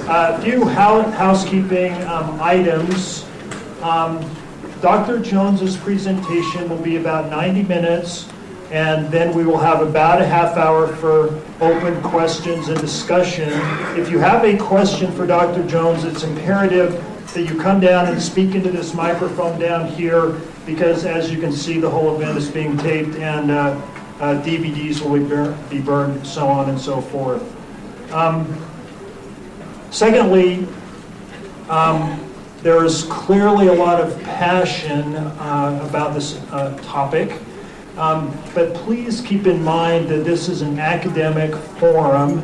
A few housekeeping items. Dr. Jones's presentation will be about 90 minutes, and then we will have about a half hour for open questions and discussion. If you have a question for Dr. Jones, it's imperative that you come down and speak into this microphone down here, because as you can see, the whole event is being taped, and DVDs will be burned, so on and so forth. Secondly, there is clearly a lot of passion about this topic, but please keep in mind that this is an academic forum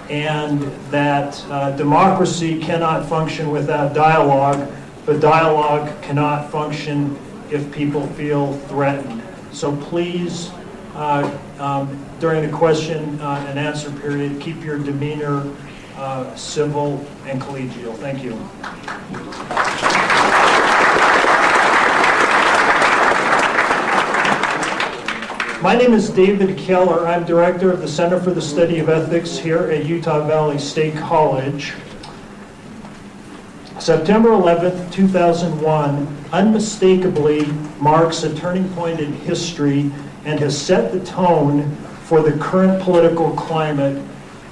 and that democracy cannot function without dialogue, but dialogue cannot function if people feel threatened. So please, during the question and answer period, keep your demeanor civil and collegial. Thank you. My name is David Keller. I'm director of the Center for the Study of Ethics here at Utah Valley State College. September 11th, 2001 unmistakably marks a turning point in history and has set the tone for the current political climate,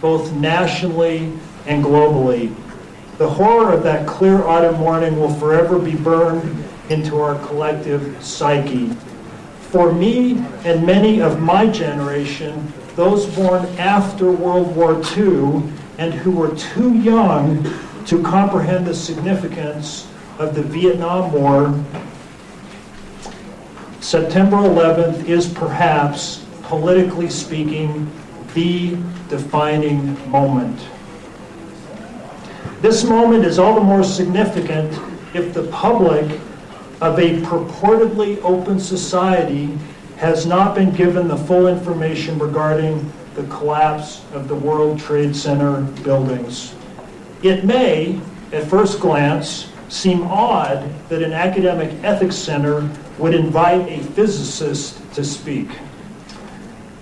both nationally and globally. The horror of that clear autumn morning will forever be burned into our collective psyche. For me and many of my generation, those born after World War II and who were too young to comprehend the significance of the Vietnam War, September 11th is perhaps, politically speaking, the defining moment. This moment is all the more significant if the public of a purportedly open society has not been given the full information regarding the collapse of the World Trade Center buildings. It may, at first glance, seem odd that an academic ethics center would invite a physicist to speak.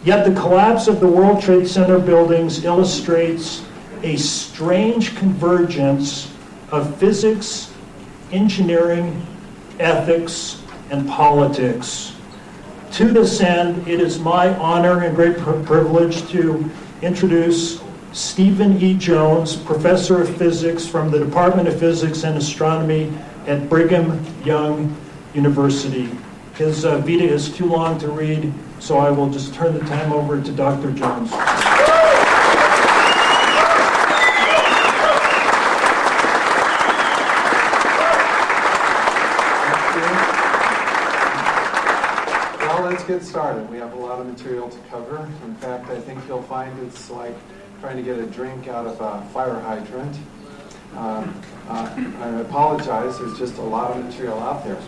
Yet the collapse of the World Trade Center buildings illustrates a strange convergence of physics, engineering, ethics, and politics. To this end, it is my honor and great privilege to introduce Stephen E. Jones, Professor of Physics from the Department of Physics and Astronomy at Brigham Young University. His vita is too long to read, so I will just turn the time over to Dr. Jones. Let's get started. We have a lot of material to cover. In fact, I think you'll find it's like trying to get a drink out of a fire hydrant. I apologize, there's just a lot of material out there.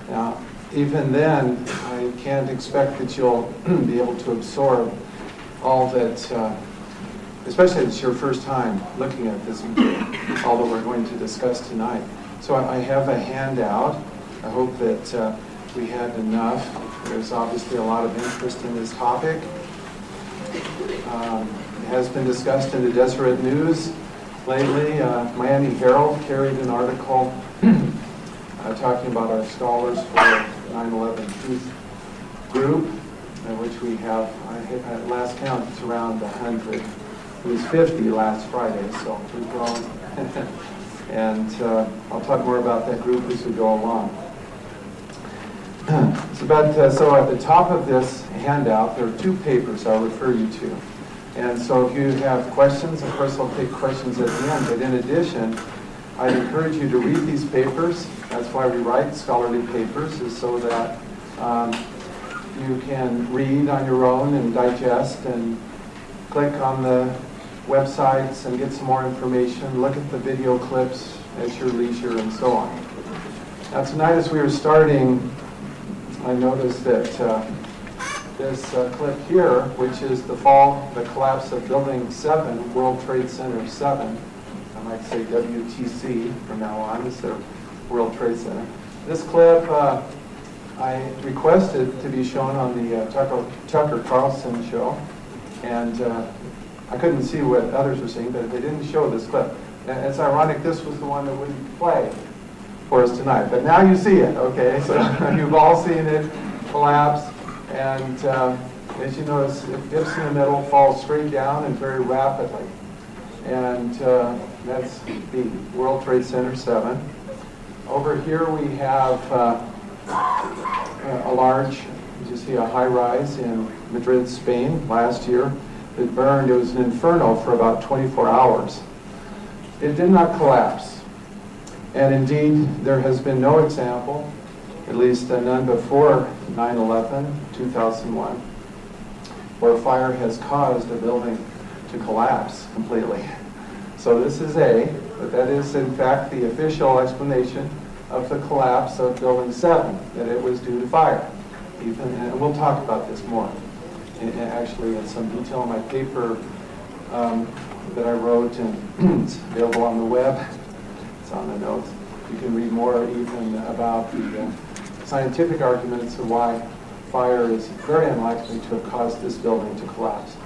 Now, even then, I can't expect that you'll be able to absorb all that, especially if it's your first time looking at this material, all that we're going to discuss tonight. So I have a handout. I hope that we had enough. There's obviously a lot of interest in this topic. It has been discussed in the Deseret News lately. Miami Herald carried an article talking about our scholars for 9/11 Truth Group, which we have, at last count, it's around 100. It was 50 last Friday, so we've grown. And I'll talk more about that group as we go along. So at the top of this handout, there are two papers I'll refer you to. And so if you have questions, of course I'll take questions at the end. But in addition, I'd encourage you to read these papers. That's why we write scholarly papers, is so that you can read on your own and digest and click on the websites and get some more information, look at the video clips at your leisure, and so on. Now tonight as we were starting, I noticed that this clip here, which is the collapse of Building 7, World Trade Center 7, I might say WTC from now on instead of World Trade Center. This clip I requested to be shown on the Tucker Carlson show, and I couldn't see what others were seeing, but they didn't show this clip. And it's ironic, this was the one that wouldn't play for us tonight. But now you see it, okay? So you've all seen it collapse. And as you notice, it dips in the middle, falls straight down and very rapidly. And that's the World Trade Center 7. Over here we have a large, you see a high-rise in Madrid, Spain, last year. It burned. It was an inferno for about 24 hours. It did not collapse. And indeed, there has been no example, at least none before 9/11, 2001, where fire has caused a building to collapse completely. So this is but that is in fact the official explanation of the collapse of Building 7, that it was due to fire. And we'll talk about this more, actually in some detail in my paper that I wrote, and it's available on the web. It's on the notes. You can read more even about the scientific arguments of why fire is very unlikely to have caused this building to collapse.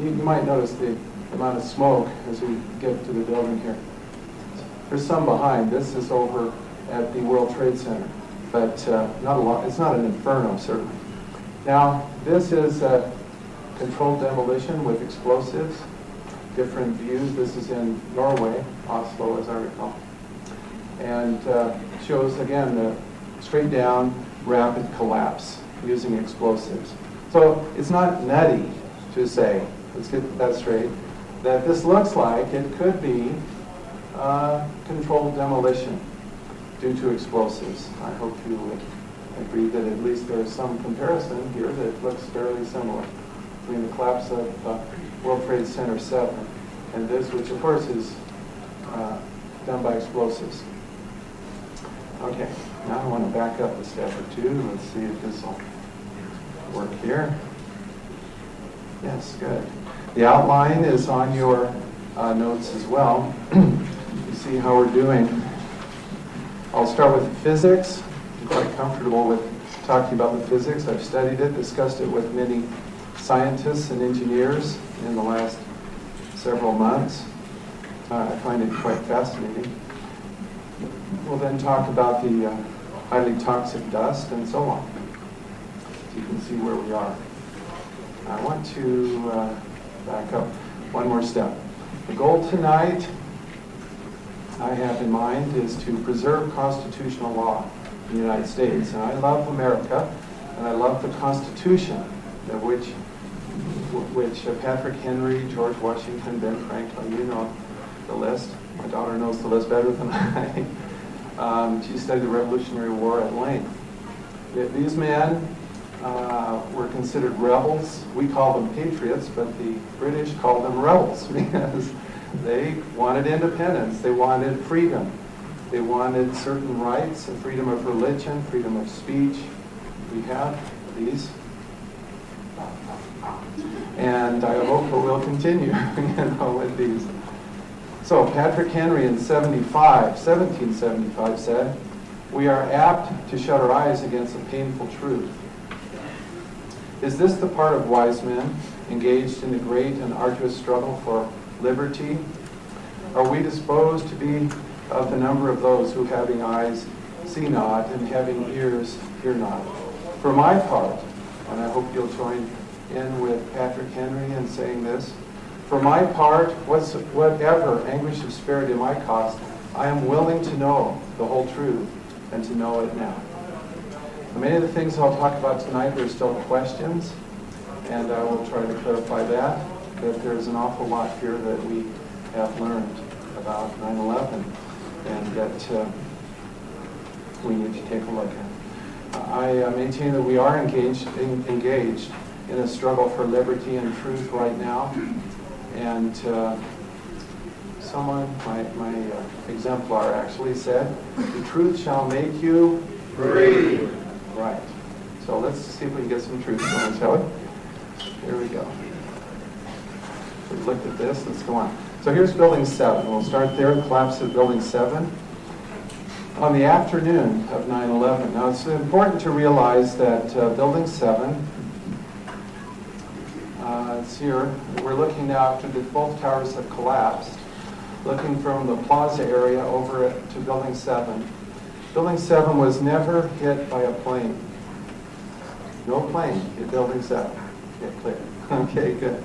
You might notice the amount of smoke as we get to the building here. There's some behind. This is over at the World Trade Center, but not a lot. It's not an inferno, certainly. Now, this is a controlled demolition with explosives, different views. This is in Norway, Oslo, as I recall, and shows again the straight down, rapid collapse using explosives. So it's not nutty to say, let's get that straight, that this looks like it could be controlled demolition due to explosives. I hope you would agree that at least there is some comparison here that looks fairly similar between the collapse of World Trade Center 7 and this, which of course is done by explosives. Okay, now I want to back up a step or two. Let's see if this will work here. Yes, good. The outline is on your notes as well. You see how we're doing. I'll start with physics. I'm quite comfortable with talking about the physics. I've studied it, discussed it with many scientists and engineers in the last several months. I find it quite fascinating. We'll then talk about the highly toxic dust and so on. So you can see where we are. I want to back up one more step. The goal tonight I have in mind is to preserve constitutional law in the United States. And I love America, and I love the Constitution, of which Patrick Henry, George Washington, Ben Franklin, you know the list. My daughter knows the list better than I. She studied the Revolutionary War at length. These men were considered rebels. We call them patriots, but the British called them rebels because they wanted independence. They wanted freedom. They wanted certain rights and freedom of religion, freedom of speech. We have these. And I hope that we'll continue with these. So Patrick Henry in 1775 said, "We are apt to shut our eyes against a painful truth. Is this the part of wise men engaged in the great and arduous struggle for liberty? Are we disposed to be of the number of those who, having eyes, see not, and having ears, hear not? For my part," and I hope you'll join in with Patrick Henry in saying this, "for my part, whatever anguish of spirit it might cost, I am willing to know the whole truth and to know it now." Many of the things I'll talk about tonight, there's still questions, and I will try to clarify that there's an awful lot here that we have learned about 9/11 and that we need to take a look at. I maintain that we are engaged in a struggle for liberty and truth right now, and someone, my exemplar actually said, "The truth shall make you free." Right. So let's see if we can get some truth going, shall we? Here we go. We've looked at this. Let's go on. So here's Building 7. We'll start there, the collapse of Building 7. On the afternoon of 9/11. Now it's important to realize that Building 7, let's maps here. We're looking now after both towers have collapsed, looking from the plaza area over to Building 7. Building 7 was never hit by a plane. No plane hit Building 7. Okay, clear. Okay, good.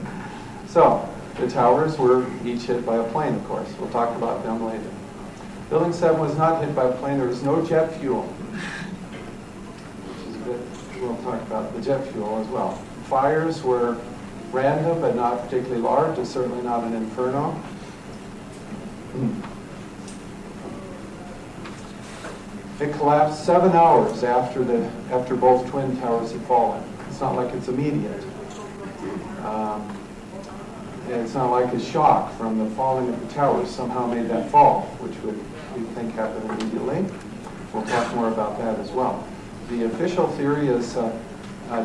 So, the towers were each hit by a plane, of course. We'll talk about them later. Building 7 was not hit by a plane. There was no jet fuel, which is a bit, we'll talk about the jet fuel as well. Fires were random, but not particularly large, and certainly not an inferno. It collapsed 7 hours after both twin towers had fallen. It's not like it's immediate. And it's not like a shock from the falling of the towers somehow made that fall, which we think happened immediately. We'll talk more about that as well. The official theory is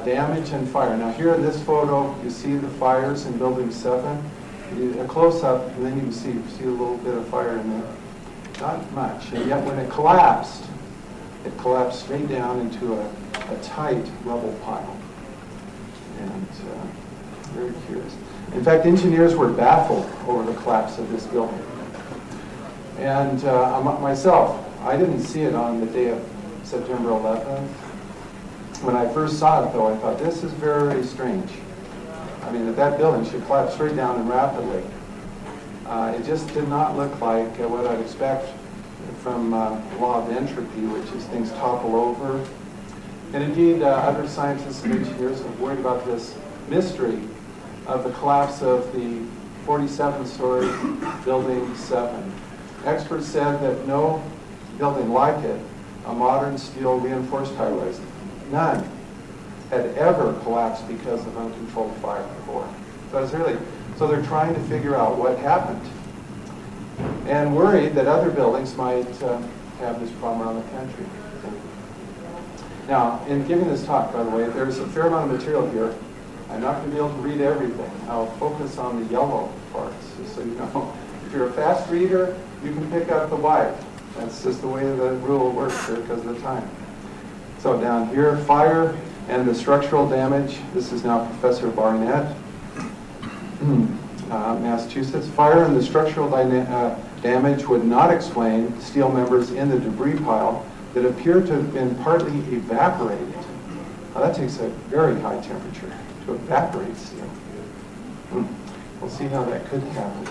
damage and fire. Now here in this photo, you see the fires in Building 7. A close-up, and then you can see a little bit of fire in there. Not much. And yet when it collapsed straight down into a tight rubble pile. And very curious. In fact, engineers were baffled over the collapse of this building. And myself, I didn't see it on the day of September 11th. When I first saw it, though, I thought, this is very strange. I mean, that building should collapse straight down and rapidly. It just did not look like what I'd expect from law of entropy, which is things topple over. And indeed, other scientists and engineers have worried about this mystery of the collapse of the 47-story Building 7. Experts said that no building like it, a modern steel reinforced high-rise, none had ever collapsed because of uncontrolled fire before. So they're trying to figure out what happened, and worried that other buildings might have this problem around the country. Now, in giving this talk, by the way, there's a fair amount of material here. I'm not going to be able to read everything. I'll focus on the yellow parts, just so you know. If you're a fast reader, you can pick up the white. That's just the way the rule works here because of the time. So down here, fire and the structural damage. This is now Professor Barnett, Massachusetts. Fire and the structural damage would not explain steel members in the debris pile that appear to have been partly evaporated. Now that takes a very high temperature to evaporate steel. We'll see how that could happen.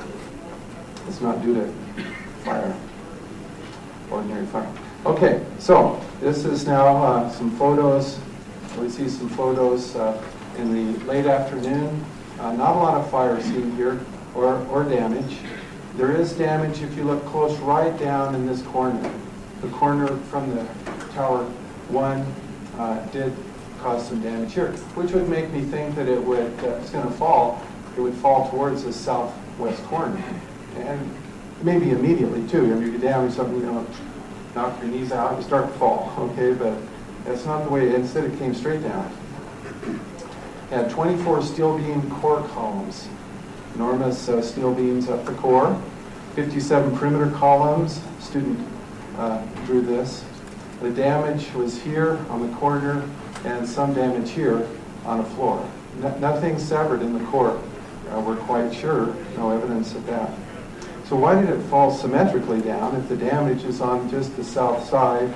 It's not due to fire, ordinary fire. Okay, so this is now some photos. We see some photos in the late afternoon. Not a lot of fire seen here or damage. There is damage if you look close right down in this corner. The corner from the Tower 1 did cause some damage here, which would make me think that it would, it's going to fall, it would fall towards the southwest corner. And maybe immediately too. If you get down or something, you know, knock your knees out, you start to fall, okay? But that's not the way, instead it came straight down. It had 24 steel beam core columns, enormous steel beams up the core, 57 perimeter columns. Student drew this. The damage was here on the corner and some damage here on the floor. Nothing severed in the core. We're quite sure, no evidence of that. So why did it fall symmetrically down if the damage is on just the south side?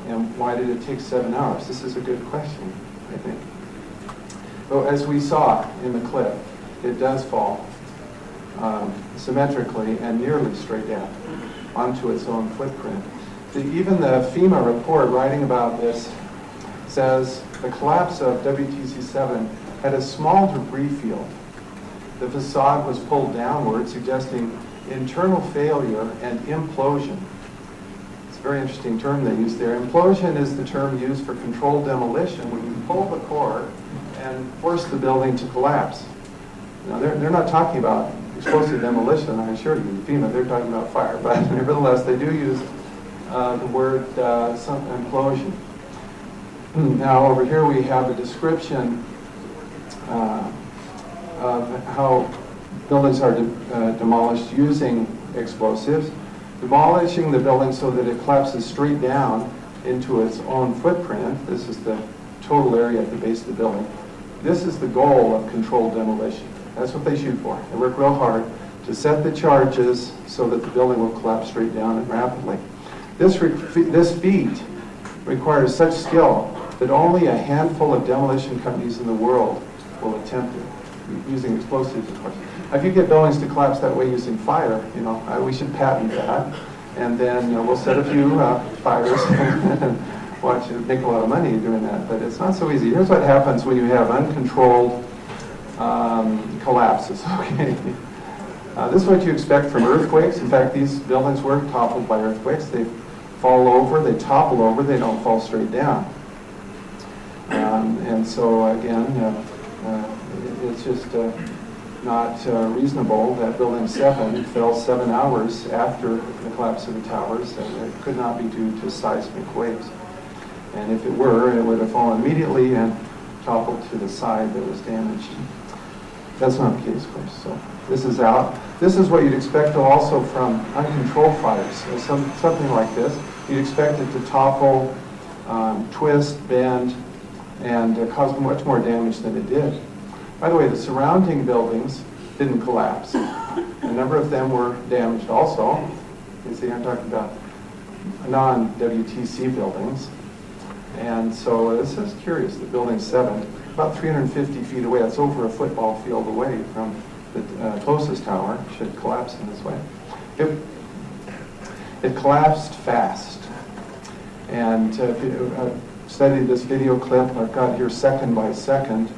And why did it take 7 hours? This is a good question, I think. So as we saw in the clip, it does fall symmetrically and nearly straight down onto its own footprint. Even the FEMA report writing about this says the collapse of WTC-7 had a small debris field. The facade was pulled downward, suggesting internal failure and implosion. It's a very interesting term they use there. Implosion is the term used for controlled demolition when you pull the core and force the building to collapse. Now, they're not talking about explosive demolition, I assure you. FEMA, they're talking about fire. But nevertheless, they do use the word some implosion. Now, over here we have a description of how buildings are demolished using explosives. Demolishing the building so that it collapses straight down into its own footprint. This is the total area at the base of the building. This is the goal of controlled demolition. That's what they shoot for. They work real hard to set the charges so that the building will collapse straight down and rapidly. This feat requires such skill that only a handful of demolition companies in the world will attempt it, using explosives, of course. Now, if you get buildings to collapse that way using fire, we should patent that, and then we'll set a few fires and watch it make a lot of money doing that. But it's not so easy. Here's what happens when you have uncontrolled collapses. Okay. This is what you expect from earthquakes. In fact, these buildings were toppled by earthquakes. They fall over, they topple over, they don't fall straight down. And so again, it's just not reasonable that Building 7 fell 7 hours after the collapse of the towers, and it could not be due to seismic waves. And if it were, it would have fallen immediately and toppled to the side that was damaged. That's not the case, of course. So this is out. This is what you'd expect also from uncontrolled fires. So something like this, you'd expect it to topple, twist, bend, and cause much more damage than it did. By the way, the surrounding buildings didn't collapse. A number of them were damaged also. You see, I'm talking about non-WTC buildings. And so this is curious, the Building 7, about 350 feet away, that's over a football field away from the closest tower, should collapse in this way. It collapsed fast. And if you study this video clip I've got here second by second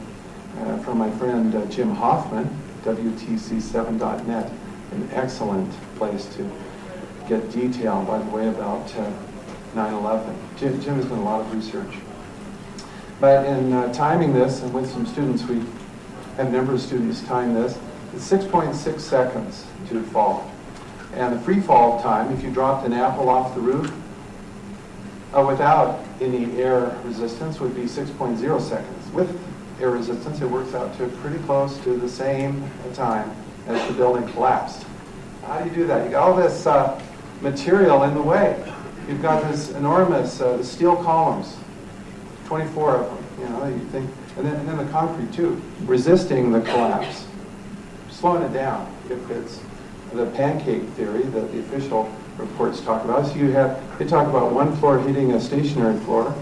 from my friend Jim Hoffman, WTC7.net, an excellent place to get detail, by the way, about 9/11. Jim has done a lot of research. But in timing this, and with some students, we had a number of students time this, it's 6.6 seconds to fall. And the free fall time, if you dropped an apple off the roof, without any air resistance, would be 6.0 seconds. With air resistance, it works out to pretty close to the same time as the building collapsed. How do you do that? You got all this material in the way. You've got this enormous steel columns, 24 of them, you think, and then the concrete too, resisting the collapse, slowing it down. If it's the pancake theory that the official reports talk about, so they talk about one floor hitting a stationary floor,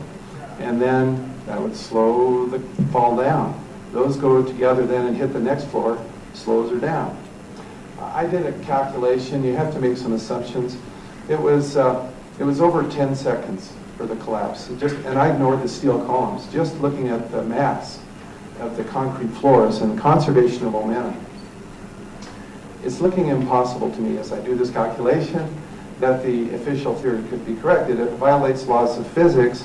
and then that would slow the fall down. Those go together then and hit the next floor, slows her down. I did a calculation. You have to make some assumptions. It was over 10 seconds for the collapse. And I ignored the steel columns, just looking at the mass of the concrete floors and conservation of momentum. It's looking impossible to me as I do this calculation that the official theory could be corrected. It violates laws of physics,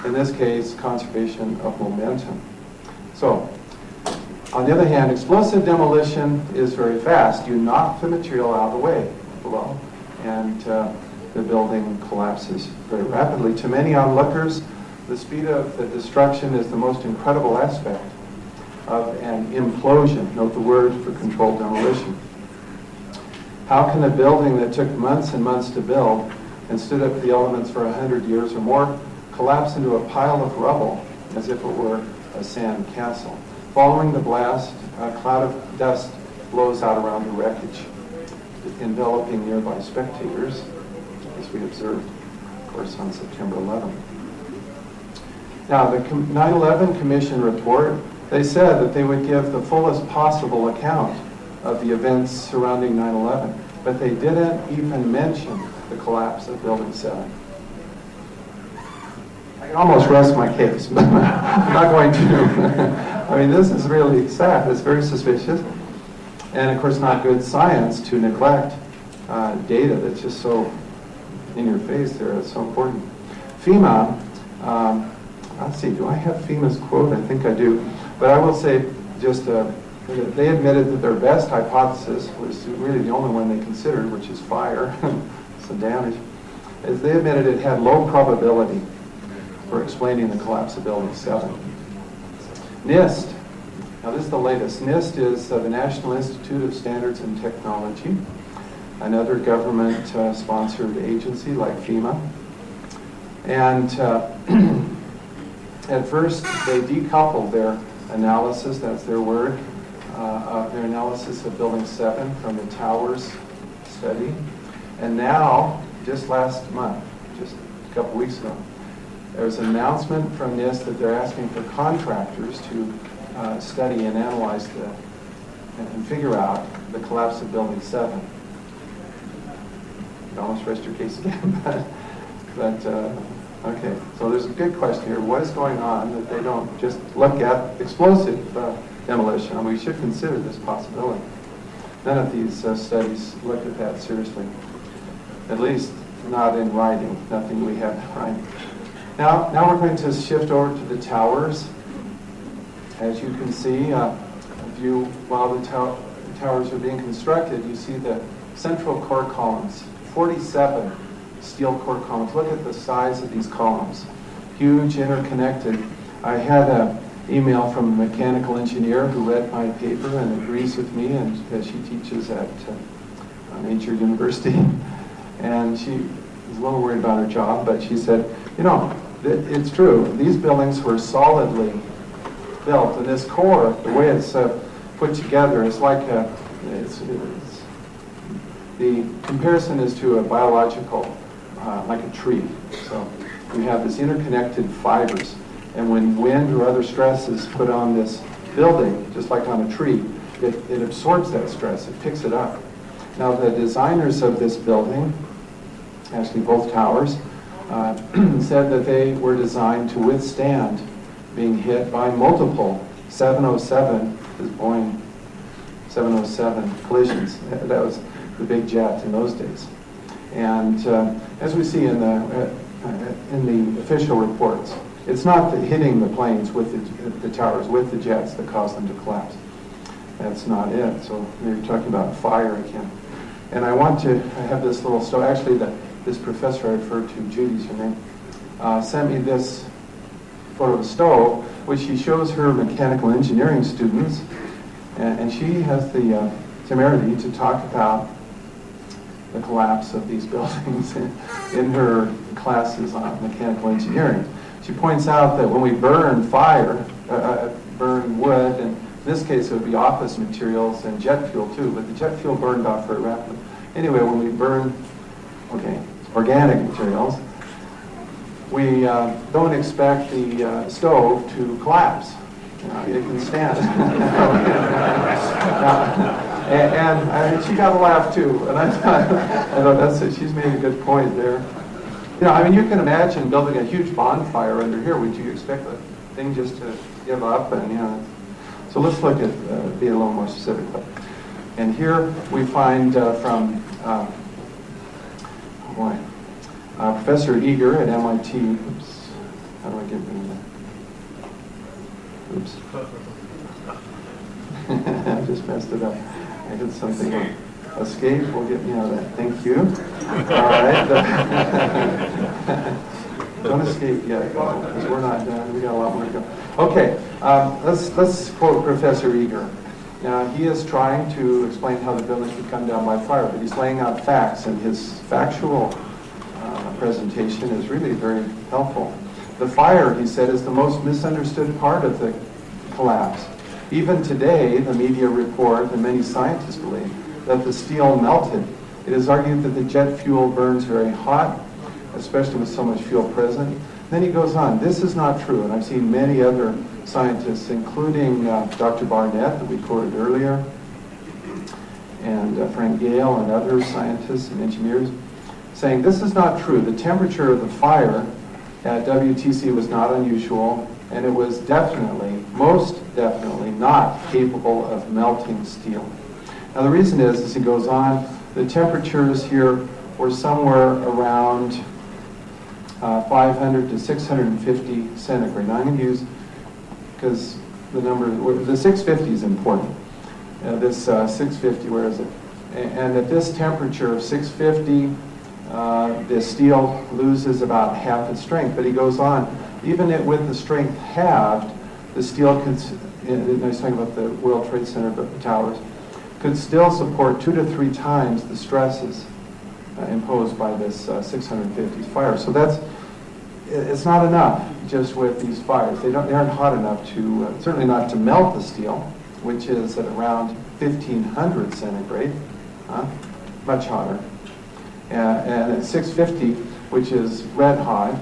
in this case, conservation of momentum. So, on the other hand, explosive demolition is very fast. You knock the material out of the way below, and the building collapses very rapidly. To many onlookers, the speed of the destruction is the most incredible aspect of an implosion. Note the word for controlled demolition. How can a building that took months and months to build and stood up to the elements for 100 years or more collapse into a pile of rubble as if it were a sand castle? Following the blast, a cloud of dust blows out around the wreckage, enveloping nearby spectators, as we observed, of course, on September 11th. Now, the 9/11 Commission report, they said that they would give the fullest possible account of the events surrounding 9/11, but they didn't even mention the collapse of Building 7. I can almost rest my case, but I'm not going to. I mean, this is really sad. It's very suspicious. And, of course, not good science to neglect data that's just so in your face there. It's so important. FEMA, let's see, do I have FEMA's quote? I think I do. But I will say just they admitted that their best hypothesis was really the only one they considered, which is fire, some damage, is they admitted it had low probability for explaining the collapse of Building 7. NIST, now this is the latest. NIST is the National Institute of Standards and Technology, another government-sponsored agency like FEMA. And at first, they decoupled their analysis, that's their word, their analysis of Building 7 from the Towers study. And now, just last month, just a couple weeks ago, there was an announcement from NIST that they're asking for contractors to study and analyze and figure out the collapse of Building 7. You almost rest your case again, but okay. So there's a good question here. What is going on that they don't just look at explosive demolition? And we should consider this possibility. None of these studies look at that seriously, at least not in writing, nothing we have in writing. Now we're going to shift over to the towers. As you can see, while the towers are being constructed, you see the central core columns, 47 steel core columns. Look at the size of these columns, huge, interconnected. I had an email from a mechanical engineer who read my paper and agrees with me, and she teaches at a major university. And she was a little worried about her job, but she said, you know, it's true. These buildings were solidly built, and this core, the way it's put together, it's like the comparison is to a biological, like a tree. So you have this interconnected fibers, and when wind or other stress is put on this building, just like on a tree, it absorbs that stress, it picks it up. Now the designers of this building, actually both towers, said that they were designed to withstand being hit by multiple 707, this Boeing 707 collisions. That was the big jet in those days. And as we see in the official reports, it's not hitting the planes with the towers, with the jets that caused them to collapse. That's not it. So you're talking about fire again. And I have this little story. Actually, this professor I referred to, Judy's her name, sent me this photo of a stove, which she shows her mechanical engineering students, and she has the temerity to talk about the collapse of these buildings in her classes on mechanical engineering. She points out that when we burn burn wood, and in this case it would be office materials and jet fuel too, but the jet fuel burned off very rapidly. Anyway, when we burn organic materials, we don't expect the stove to collapse. It can stand. And she got a laugh too, and I thought she's made a good point there. You know, I mean, you can imagine building a huge bonfire under here. Would you expect the thing just to give up? And so let's look at be a little more specific. And here we find from Professor Eager at MIT. Oops, how do I get rid of that? Oops. I just messed it up. I did something wrong. Escape will get me out of that. Thank you. All right. Don't escape yet, because we're not done. We got a lot more to go. Okay. Let's quote Professor Eager. Now, he is trying to explain how the buildings would come down by fire, but he's laying out facts, and his factual presentation is really very helpful. The fire, he said, is the most misunderstood part of the collapse. Even today, the media report, and many scientists believe, that the steel melted. It is argued that the jet fuel burns very hot, especially with so much fuel present. Then he goes on, this is not true, and I've seen many other scientists, including Dr. Barnett, that we quoted earlier, and Frank Gale and other scientists and engineers, saying this is not true. The temperature of the fire at WTC was not unusual, and it was definitely, most definitely, not capable of melting steel. Now the reason is, as he goes on, the temperatures here were somewhere around 500 to 650 centigrade. Now I'm going to use, because the 650 is important. This 650, where is it? And at this temperature of 650, the steel loses about half its strength. But he goes on, even with the strength halved, the steel could, and he's talking about the World Trade Center towers, could still support 2 to 3 times the stresses imposed by this 650 fire. So it's not enough just with these fires. They aren't hot enough to, certainly not to melt the steel, which is at around 1500 centigrade, much hotter. And at 650, which is red hot,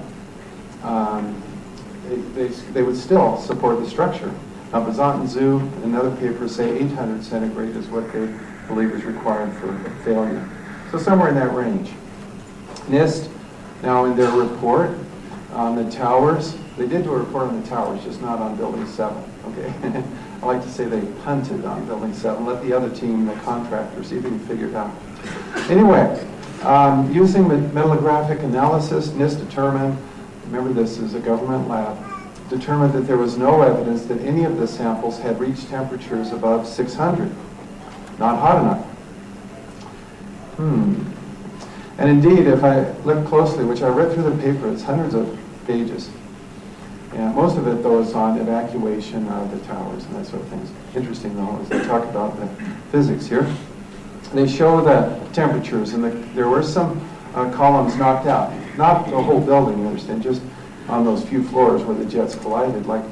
they would still support the structure. Now, Bazant and Zhu and other papers say 800 centigrade is what they believe is required for failure. So somewhere in that range. NIST, now in their report on the towers, they did do a report on the towers, just not on Building 7, okay? I like to say they punted on Building 7, let the other team, the contractor, see if they can figure it out. Anyway, using metallographic analysis, NIST determined, remember this is a government lab, determined that there was no evidence that any of the samples had reached temperatures above 600. Not hot enough. And indeed, if I look closely, which I read through the paper, it's hundreds of pages. And most of it, though, is on evacuation of the towers and that sort of things. Interesting, though, as they talk about the physics here. They show the temperatures, and there were some columns knocked out. Not the whole building, you understand, just on those few floors where the jets collided. Like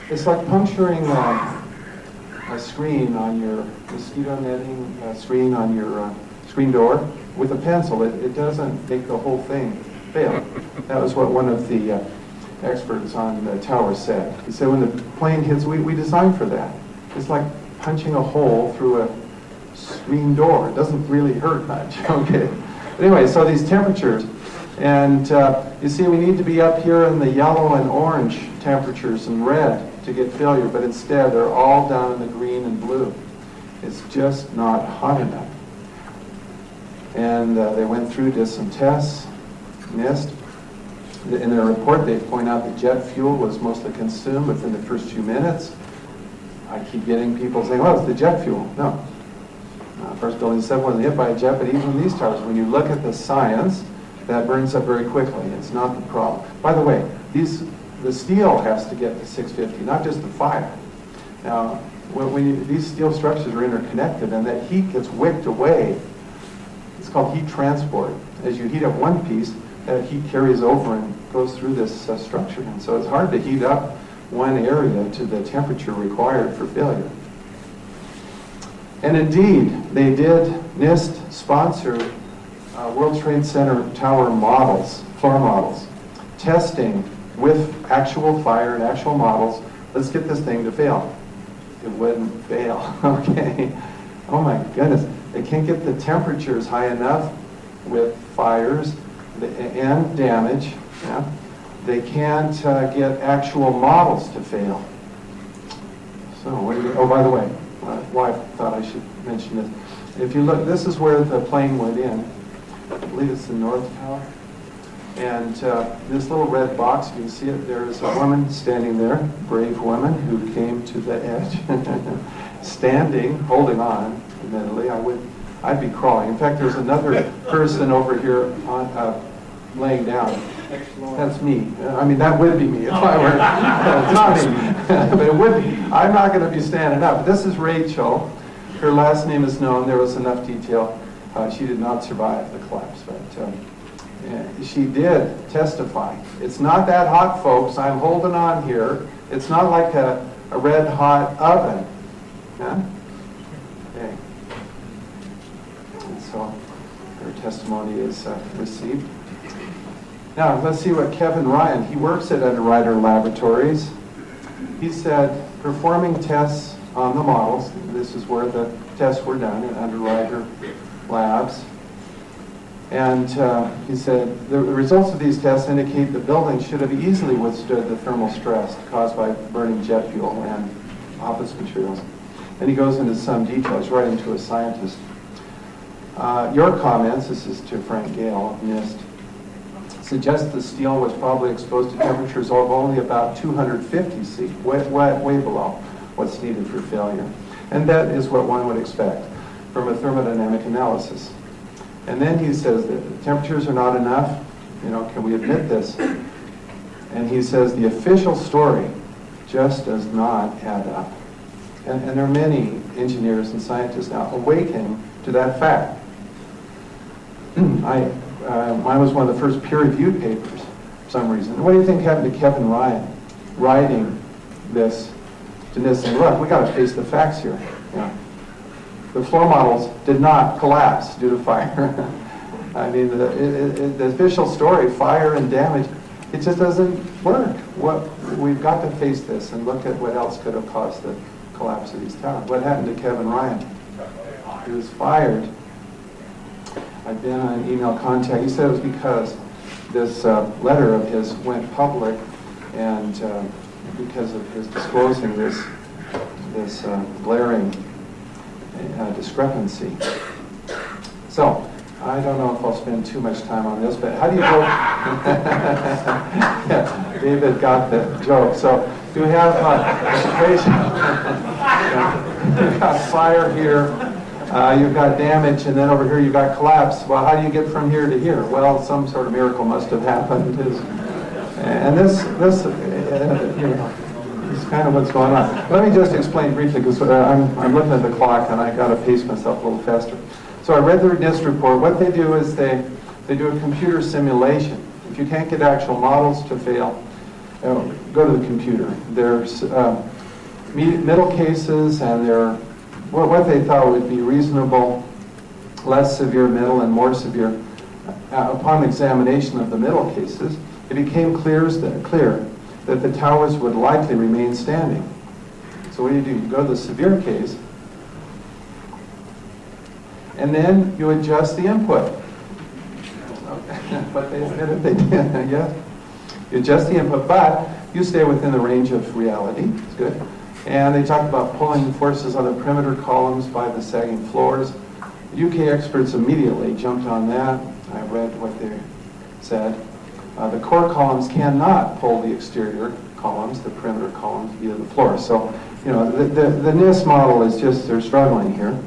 it's like puncturing a screen on your mosquito netting screen on your screen door with a pencil. It doesn't make the whole thing fail. That was what one of the experts on the tower said. He said when the plane hits, we designed for that. It's like punching a hole through a screen door. It doesn't really hurt much, okay? But anyway, so these temperatures, and you see we need to be up here in the yellow and orange temperatures and red to get failure, but instead they're all down in the green and blue. It's just not hot enough. And they went through, did some tests, NIST. In their report, they point out that jet fuel was mostly consumed within the first few minutes. I keep getting people saying, well, it's the jet fuel. No. First Building 7 wasn't hit by a jet, but even these towers, when you look at the science, that burns up very quickly. It's not the problem. By the way, the steel has to get to 650, not just the fire. Now, these steel structures are interconnected, and that heat gets wicked away. It's called heat transport. As you heat up one piece, that heat carries over and goes through this structure. And so it's hard to heat up one area to the temperature required for failure. And indeed, they did, NIST sponsored World Trade Center tower models, floor models, testing with actual fire and actual models. Let's get this thing to fail. It wouldn't fail, okay? Oh my goodness. They can't get the temperatures high enough with fires and damage. Yeah? They can't get actual models to fail. So, oh, by the way, why I thought I should mention this. If you look, this is where the plane went in. I believe it's the North Tower. And this little red box, you can see it, there is a woman standing there, brave woman who came to the edge, standing, holding on, admittedly. I'd be crawling. In fact, there's another person over here on, laying down. That's me. I mean, that would be me if I were. It's not me, but it would be. I'm not going to be standing up. This is Rachel. Her last name is known. There was enough detail. She did not survive the collapse, but she did testify. It's not that hot, folks. I'm holding on here. It's not like a red hot oven. Yeah? Okay. And so her testimony is received. Now, let's see what Kevin Ryan, he works at Underwriter Laboratories. He said, performing tests on the models, this is where the tests were done at Underwriter Labs. And he said, the results of these tests indicate the building should have easily withstood the thermal stress caused by burning jet fuel and office materials. And he goes into some details, right into a scientist. Your comments, this is to Frank Gale of NIST, suggest the steel was probably exposed to temperatures of only about 250 C, way below what's needed for failure. And that is what one would expect from a thermodynamic analysis. And then he says that the temperatures are not enough, can we admit this? And he says the official story just does not add up. And there are many engineers and scientists now awakening to that fact. Mine was one of the first peer-reviewed papers for some reason. What do you think happened to Kevin Ryan writing this to NIST saying, look, we got to face the facts here. Yeah. The floor models did not collapse due to fire. I mean, the official story, fire and damage, it just doesn't work. We've got to face this and look at what else could have caused the collapse of these towers. What happened to Kevin Ryan? He was fired. I've been on email contact. He said it was because this letter of his went public, and because of his disclosing this glaring discrepancy. So, I don't know if I'll spend too much time on this, but how do you go? Yeah, David got the joke. So, you have equation. You've got fire here, you've got damage, and then over here you've got collapse. Well, how do you get from here to here? Well, some sort of miracle must have happened. And this you know, is kind of what's going on. Let me just explain briefly, because I'm looking at the clock and I got to pace myself a little faster. So I read the NIST report. What they do is they do a computer simulation. If you can't get actual models to fail, go to the computer. There's middle cases, and they're what they thought would be reasonable, less severe middle, and more severe. Upon examination of the middle cases, it became clear that the towers would likely remain standing. So what do? You go to the severe case, and then you adjust the input. But they admitted they did, yes. You adjust the input, but you stay within the range of reality. It's good. And they talked about pulling forces on the perimeter columns by the sagging floors. UK experts immediately jumped on that. I read what they said. The core columns cannot pull the exterior columns, the perimeter columns, via the floor. So, you know, the NIST model is just, they're struggling here.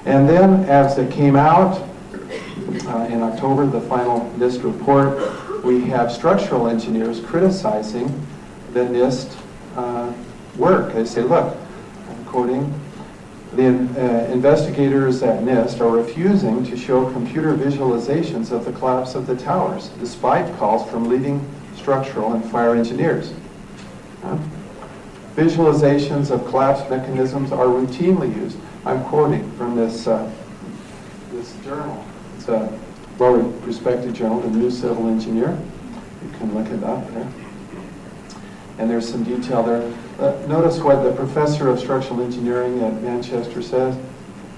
And then, as it came out in October, the final NIST report, we have structural engineers criticizing the NIST work. They say, look, I'm quoting, the investigators at NIST are refusing to show computer visualizations of the collapse of the towers, despite calls from leading structural and fire engineers. Visualizations of collapse mechanisms are routinely used. I'm quoting from this journal. It's a well-respected journal, the New Civil Engineer. You can look it up there. And there's some detail there. Notice what the professor of structural engineering at Manchester says,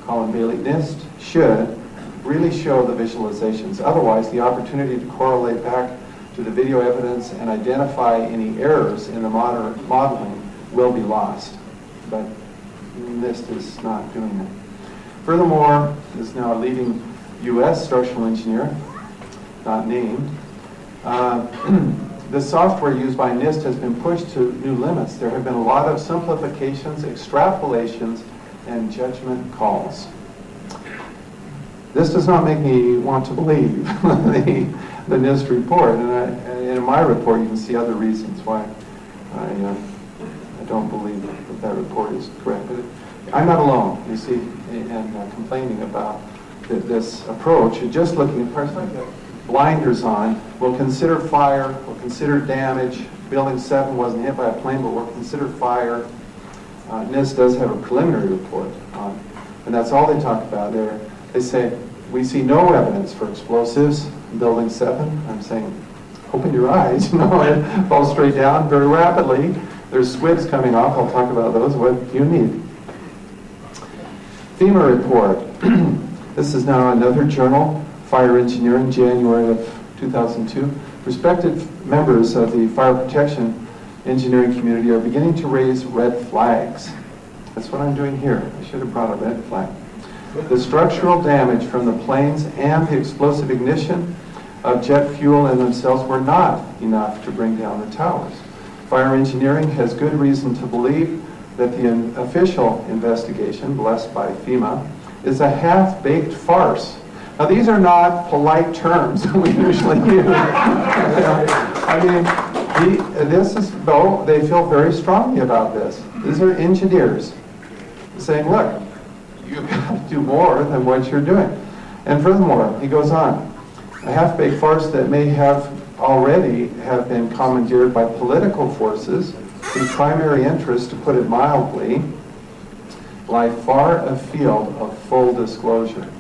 Colin Bailey. NIST should really show the visualizations. Otherwise, the opportunity to correlate back to the video evidence and identify any errors in the modeling will be lost. But NIST is not doing it. Furthermore, is now a leading U.S. structural engineer, not named. The software used by NIST has been pushed to new limits. There have been a lot of simplifications, extrapolations, and judgment calls. This does not make me want to believe the NIST report. And in my report, you can see other reasons why I don't believe that report is correct. But I'm not alone, you see, in complaining about this approach. And just looking at parts like that, blinders on, we'll consider fire, we'll consider damage. Building 7 wasn't hit by a plane, but we'll consider fire. NIST does have a preliminary report on, and that's all they talk about there. They say, we see no evidence for explosives in Building 7. I'm saying, open your eyes, it falls straight down very rapidly. There's squibs coming off, I'll talk about those. What do you need? FEMA report. This is now another journal, Fire Engineering, January of 2002. Respected members of the fire protection engineering community are beginning to raise red flags. That's what I'm doing here. I should have brought a red flag. The structural damage from the planes and the explosive ignition of jet fuel in themselves were not enough to bring down the towers. Fire engineering has good reason to believe that the official investigation, blessed by FEMA, is a half-baked farce. Now, these are not polite terms that we usually use. I mean, this is, though, they feel very strongly about this. These are engineers saying, look, you've got to do more than what you're doing. And furthermore, he goes on, A half-baked farce that may have already have been commandeered by political forces whose primary interest, to put it mildly, lie far afield of full disclosure.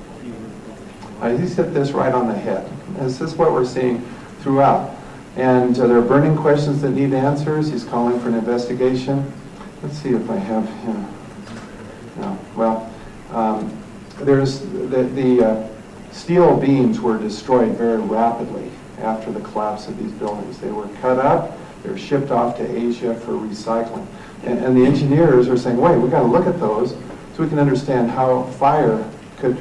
He's hit this right on the head. This is what we're seeing throughout. And there are burning questions that need answers. He's calling for an investigation. Let's see if I have him. No. Well, there's the steel beams were destroyed very rapidly after the collapse of these buildings. They were cut up, they were shipped off to Asia for recycling. And the engineers are saying, wait, we've got to look at those so we can understand how fire could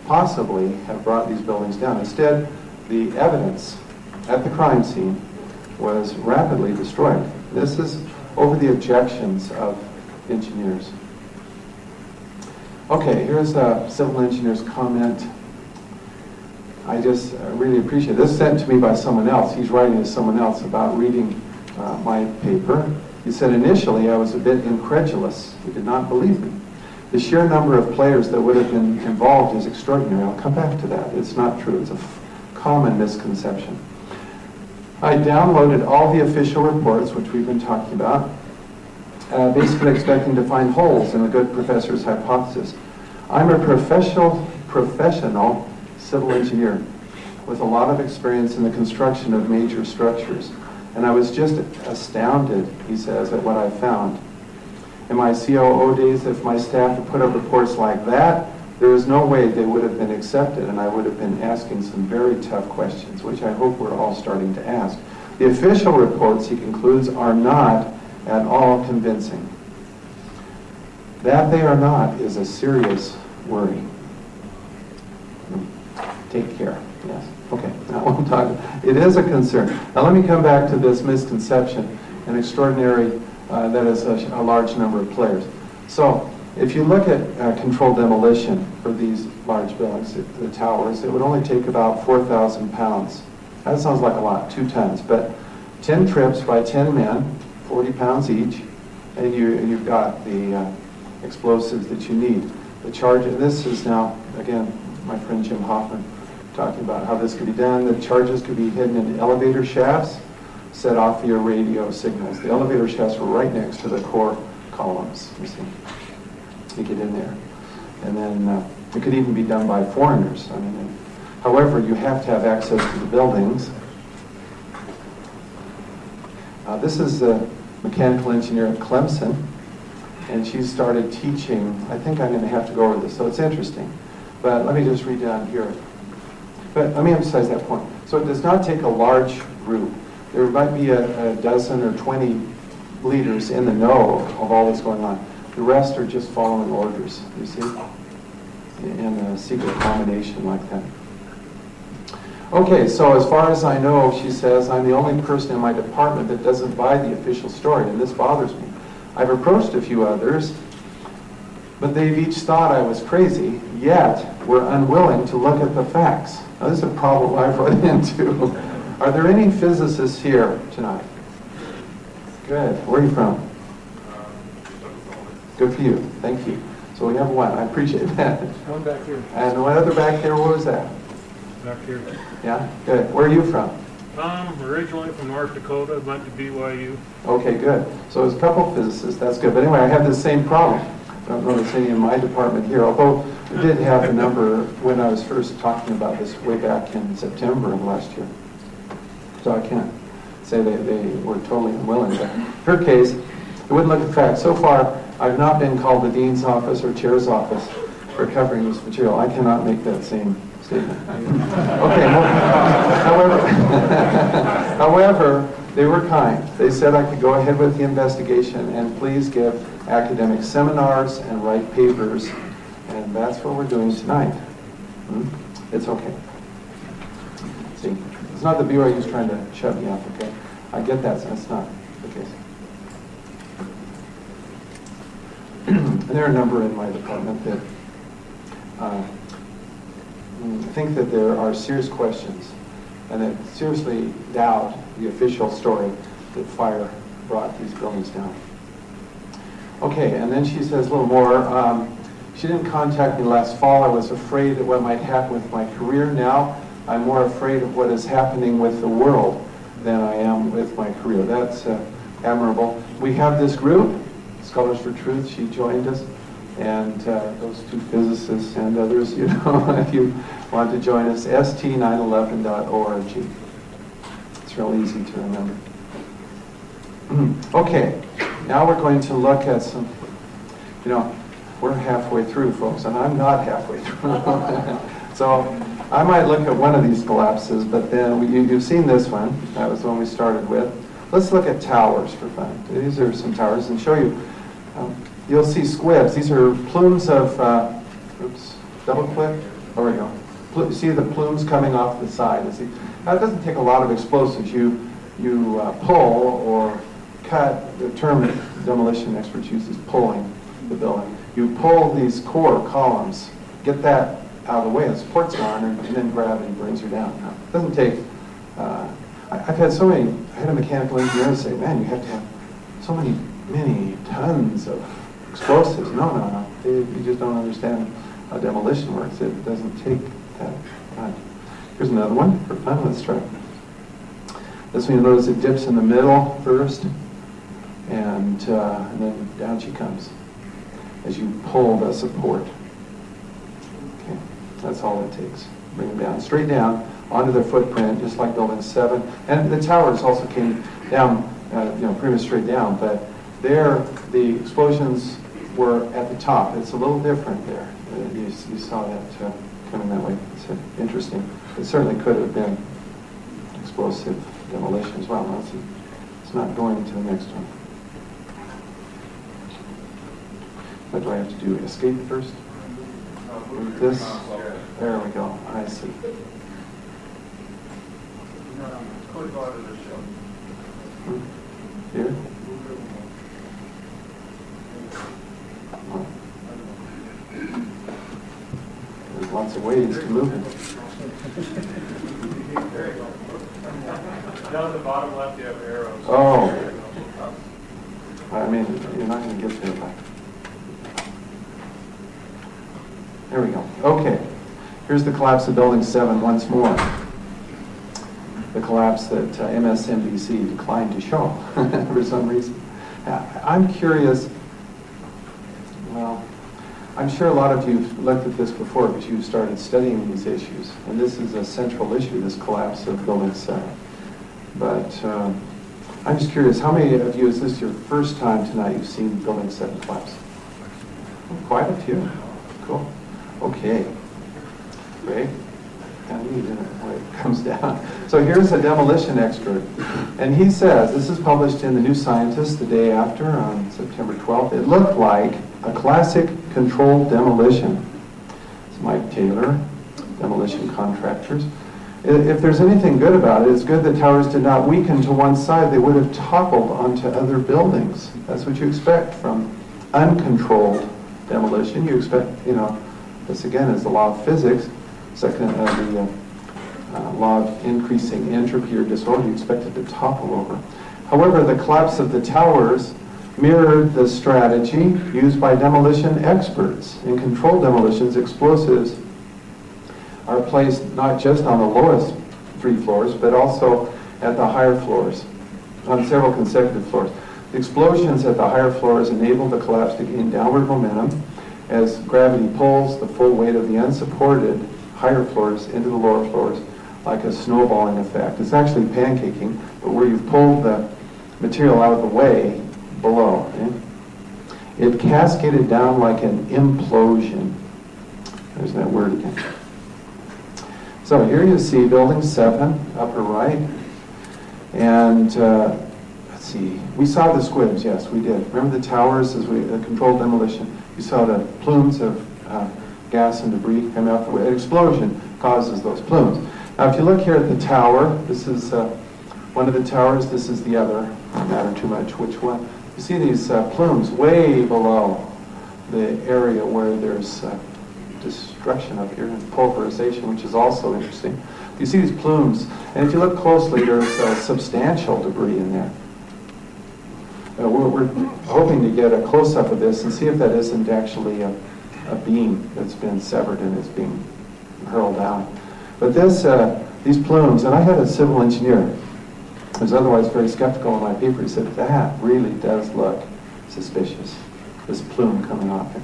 possibly have brought these buildings down. Instead, the evidence at the crime scene was rapidly destroyed. This is over the objections of engineers. Okay, here's a civil engineer's comment. I just really appreciate it. This is sent to me by someone else. He's writing to someone else about reading my paper. He said, initially I was a bit incredulous. He did not believe me. The sheer number of players that would have been involved is extraordinary. I'll come back to that. It's not true. It's a common misconception. I downloaded all the official reports, which we've been talking about, basically expecting to find holes in the good professor's hypothesis. I'm a professional civil engineer with a lot of experience in the construction of major structures. And I was just astounded, he says, at what I found. In my COO days, if my staff had put up reports like that, there is no way they would have been accepted, and I would have been asking some very tough questions, which I hope we're all starting to ask. The official reports, he concludes, are not at all convincing. That they are not is a serious worry. Take care. Yes. Okay. Now I'm talking. It is a concern. Now let me come back to this misconception, an extraordinary, that is a large number of players. So if you look at controlled demolition for these large buildings, the towers, it would only take about 4,000 pounds. That sounds like a lot, 2 tons, but 10 trips by 10 men, 40 pounds each, and you've got the explosives that you need. The charge, this is now, again, my friend Jim Hoffman talking about how this could be done. The charges could be hidden in elevator shafts, set off via radio signals. The elevator shafts were right next to the core columns, you see. You get in there. And then it could even be done by foreigners. I mean, however, you have to have access to the buildings. This is the mechanical engineer at Clemson, and she started teaching. I think I'm going to have to go over this, so it's interesting. But let me just read down here. But let me emphasize that point. So it does not take a large group. There might be a dozen or 20 leaders in the know of all that's going on. The rest are just following orders, you see, in a secret combination like that. Okay, so as far as I know, she says, I'm the only person in my department that doesn't buy the official story, and this bothers me. I've approached a few others, but they've each thought I was crazy, yet were unwilling to look at the facts. Now, this is a problem I've run into. Are there any physicists here tonight? Good. Where are you from? Good for you. Thank you. So we have one. I appreciate that. One back here. And one other back there. What was that? Back here. Yeah? Good. Where are you from? Originally from North Dakota, went to BYU. Okay, good. So there's a couple physicists. That's good. But anyway, I have the same problem. I don't notice any in my department here, although I did have a number when I was first talking about this way back in September of last year. So I can't say they were totally unwilling. But in her case, it wouldn't look at facts. So far, I've not been called the dean's office or chair's office for covering this material. I cannot make that same statement. Okay, however, they were kind. They said I could go ahead with the investigation and please give academic seminars and write papers, and that's what we're doing tonight. It's okay. See, it's not that BYU's trying to shut me up, okay? I get that, so that's not the case. And there are a number in my department that think that there are serious questions and that seriously doubt the official story that fire brought these buildings down. Okay, and then she says a little more. She didn't contact me last fall. I was afraid of what might happen with my career now. I'm more afraid of what is happening with the world than I am with my career. That's admirable. We have this group, Scholars for Truth. She joined us, and those two physicists and others, you know, if you want to join us, st911.org. It's real easy to remember. Okay, now we're going to look at some, you know, we're halfway through, folks, and I'm not halfway through. So I might look at one of these collapses, but then you've seen this one. That was the one we started with. Let's look at towers for fun. These are some towers, and show you. You'll see squibs. These are plumes of, oops, double click. There we go. You see the plumes coming off the side. You see, now it doesn't take a lot of explosives. You pull or cut. The term demolition experts use is pulling the building. You pull these core columns, get that out of the way, the support's gone, and then gravity brings you down. Now, it doesn't take. I've had so many. I had a mechanical engineer say, "Man, you have to have so many tons of explosives." No. You just don't understand how demolition works. It doesn't take that time. Here's another one for fun. Let's try. This one, you notice it dips in the middle first, and then down she comes as you pull the support. Okay, that's all it takes. Bring them down, straight down onto their footprint, just like Building 7. And the towers also came down, pretty much straight down, but there the explosions were at the top. It's a little different there. You saw that coming that way. It's interesting. It certainly could have been explosive demolition as well. No, it's not going to the next one. What do I have to do? Escape first? With this? There we go. I see. Here? Oh. There's lots of ways to move it. There you go. Down at the bottom left, you have arrows. Oh. I mean, you're not going to get there, but... There we go. Okay. Here's the collapse of Building 7 once more. The collapse that MSNBC declined to show for some reason. I'm curious, well, I'm sure a lot of you have looked at this before because you've started studying these issues. And this is a central issue, this collapse of Building 7. But I'm just curious, how many of you, is this your first time tonight you've seen Building 7 collapse? Quite a few. Cool. Okay. Great. And when it comes down. So here's a demolition expert. And he says, this is published in the New Scientist the day after, on September 12th. It looked like a classic controlled demolition. It's Mike Taylor, demolition contractors. If there's anything good about it, it's good the towers did not weaken to one side. They would have toppled onto other buildings. That's what you expect from uncontrolled demolition. You expect, this again is the law of physics. Second, the law of increasing entropy or disorder. You expect it to topple over. However, the collapse of the towers mirrored the strategy used by demolition experts. In controlled demolitions, explosives are placed not just on the lowest 3 floors, but also at the higher floors, on several consecutive floors. The explosions at the higher floors enable the collapse to gain downward momentum as gravity pulls the full weight of the unsupported higher floors into the lower floors like a snowballing effect. It's actually pancaking, but where you've pulled the material out of the way below. Okay? It cascaded down like an implosion. There's that word again. So here you see Building 7, upper right. And let's see, we saw the squibs, yes, we did. Remember the towers as we controlled demolition? You saw the plumes of gas and debris coming out the way. An explosion causes those plumes. Now if you look here at the tower, this is one of the towers, this is the other. Doesn't matter too much which one. You see these plumes way below the area where there's destruction up here and pulverization, which is also interesting. You see these plumes, and if you look closely, there's substantial debris in there. We're hoping to get a close-up of this and see if that isn't actually a beam that's been severed and is being hurled down. But these plumes, and I had a civil engineer who was otherwise very skeptical of my paper. He said, that really does look suspicious, this plume coming off it.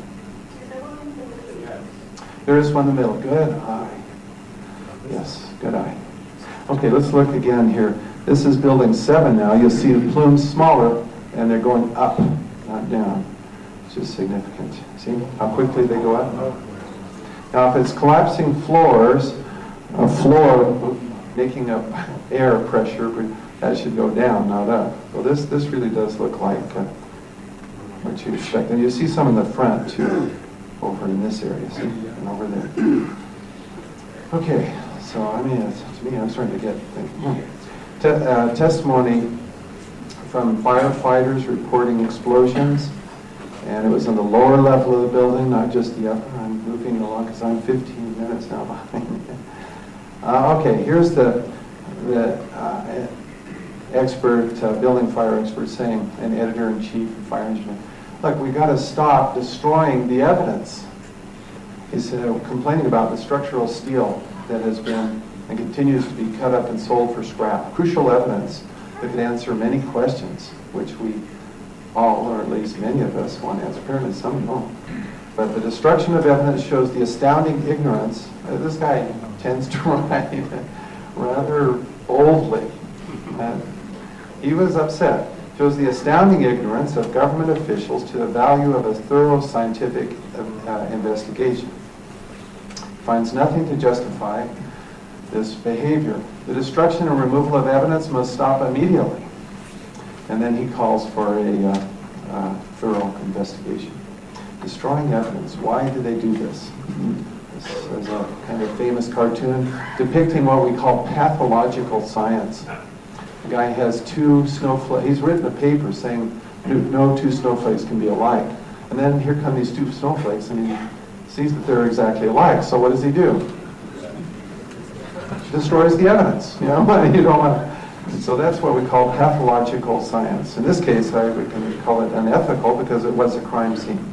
There is one in the middle. Good eye. Yes, good eye. Okay, let's look again here. This is building 7 now. You'll see the plumes smaller, and they're going up, not down, which is significant. See how quickly they go up? Now, if it's collapsing floors, a floor making up air pressure, that should go down, not up. Well, this really does look like what you'd expect. And you see some in the front, too, over in this area, see, and over there. Okay, so, I mean, to me, I'm starting to get things. Testimony from firefighters reporting explosions, and it was on the lower level of the building, not just the upper. I'm moving along because I'm 15 minutes now behind. Okay, here's the expert, building fire expert saying, an editor-in-chief and fire engineer, look, we got to stop destroying the evidence. He's complaining about the structural steel that has been and continues to be cut up and sold for scrap. Crucial evidence that could answer many questions, which we all, or at least many of us, want answered. Apparently some don't. But the destruction of evidence shows the astounding ignorance. This guy tends to write rather boldly. He was upset. Shows the astounding ignorance of government officials to the value of a thorough scientific investigation. Finds nothing to justify this behavior. The destruction and removal of evidence must stop immediately. And then he calls for a thorough investigation. Destroying evidence. Why do they do this? There's a kind of famous cartoon depicting what we call pathological science. The guy has 2 snowflakes. He's written a paper saying no 2 snowflakes can be alike. And then here come these 2 snowflakes, and he sees that they're exactly alike. So what does he do? Destroys the evidence. You know, you don't want to. So that's what we call pathological science. In this case, we can call it unethical because it was a crime scene.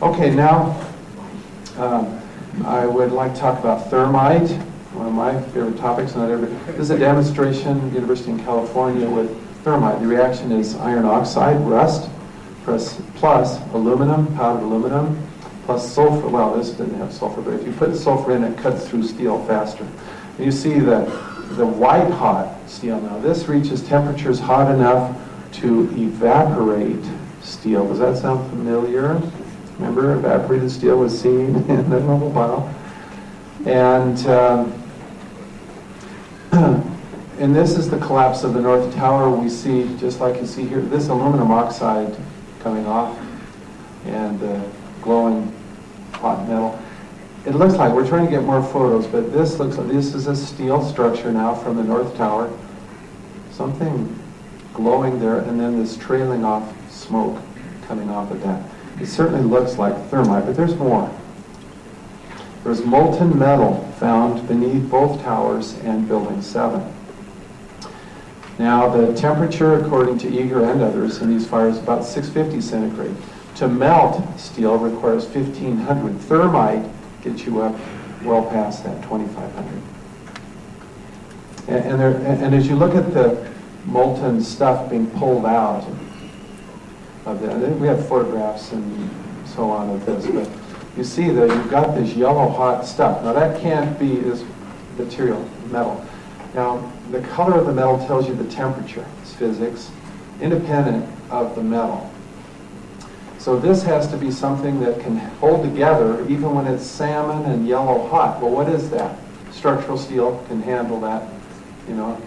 Okay, now I would like to talk about thermite, one of my favorite topics. This is a demonstration, University in California, with thermite. The reaction is iron oxide, rust, plus aluminum, powdered aluminum, plus sulfur. Well, this didn't have sulfur, but if you put the sulfur in, it cuts through steel faster. And you see the white hot steel now. This reaches temperatures hot enough to evaporate steel. Does that sound familiar? Remember, evaporated steel was seen in the Nobel bottle. And this is the collapse of the North Tower. We see, just like you see here, this aluminum oxide coming off and glowing hot metal. It looks like, we're trying to get more photos, but this looks like, this is a steel structure now from the North Tower. Something glowing there, and then this trailing off smoke coming off of that. It certainly looks like thermite, but there's more. There's molten metal found beneath both towers and Building 7. Now, the temperature, according to Eager and others in these fires, is about 650 centigrade. To melt steel requires 1,500. Thermite gets you up well past that, 2,500. And as you look at the molten stuff being pulled out of that, we have photographs and so on of this, but you see that you've got this yellow hot stuff. Now that can't be this material, metal. Now the color of the metal tells you the temperature. It's physics, independent of the metal. So this has to be something that can hold together even when it's salmon and yellow hot. Well, what is that? Structural steel can handle that, you know,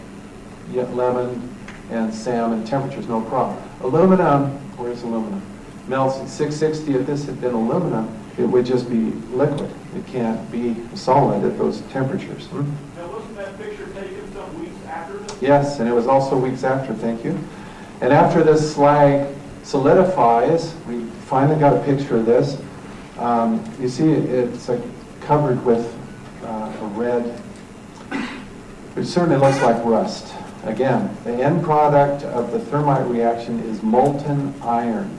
lemon and salmon temperatures, no problem. Aluminum, where's aluminum? Melts at 660. If this had been aluminum, it would just be liquid. It can't be solid at those temperatures. Now, wasn't that picture taken some weeks after this? Yes, and it was also weeks after, thank you. And after this slag solidifies, we finally got a picture of this. You see it's covered with a red, which certainly looks like rust. Again, the end product of the thermite reaction is molten iron.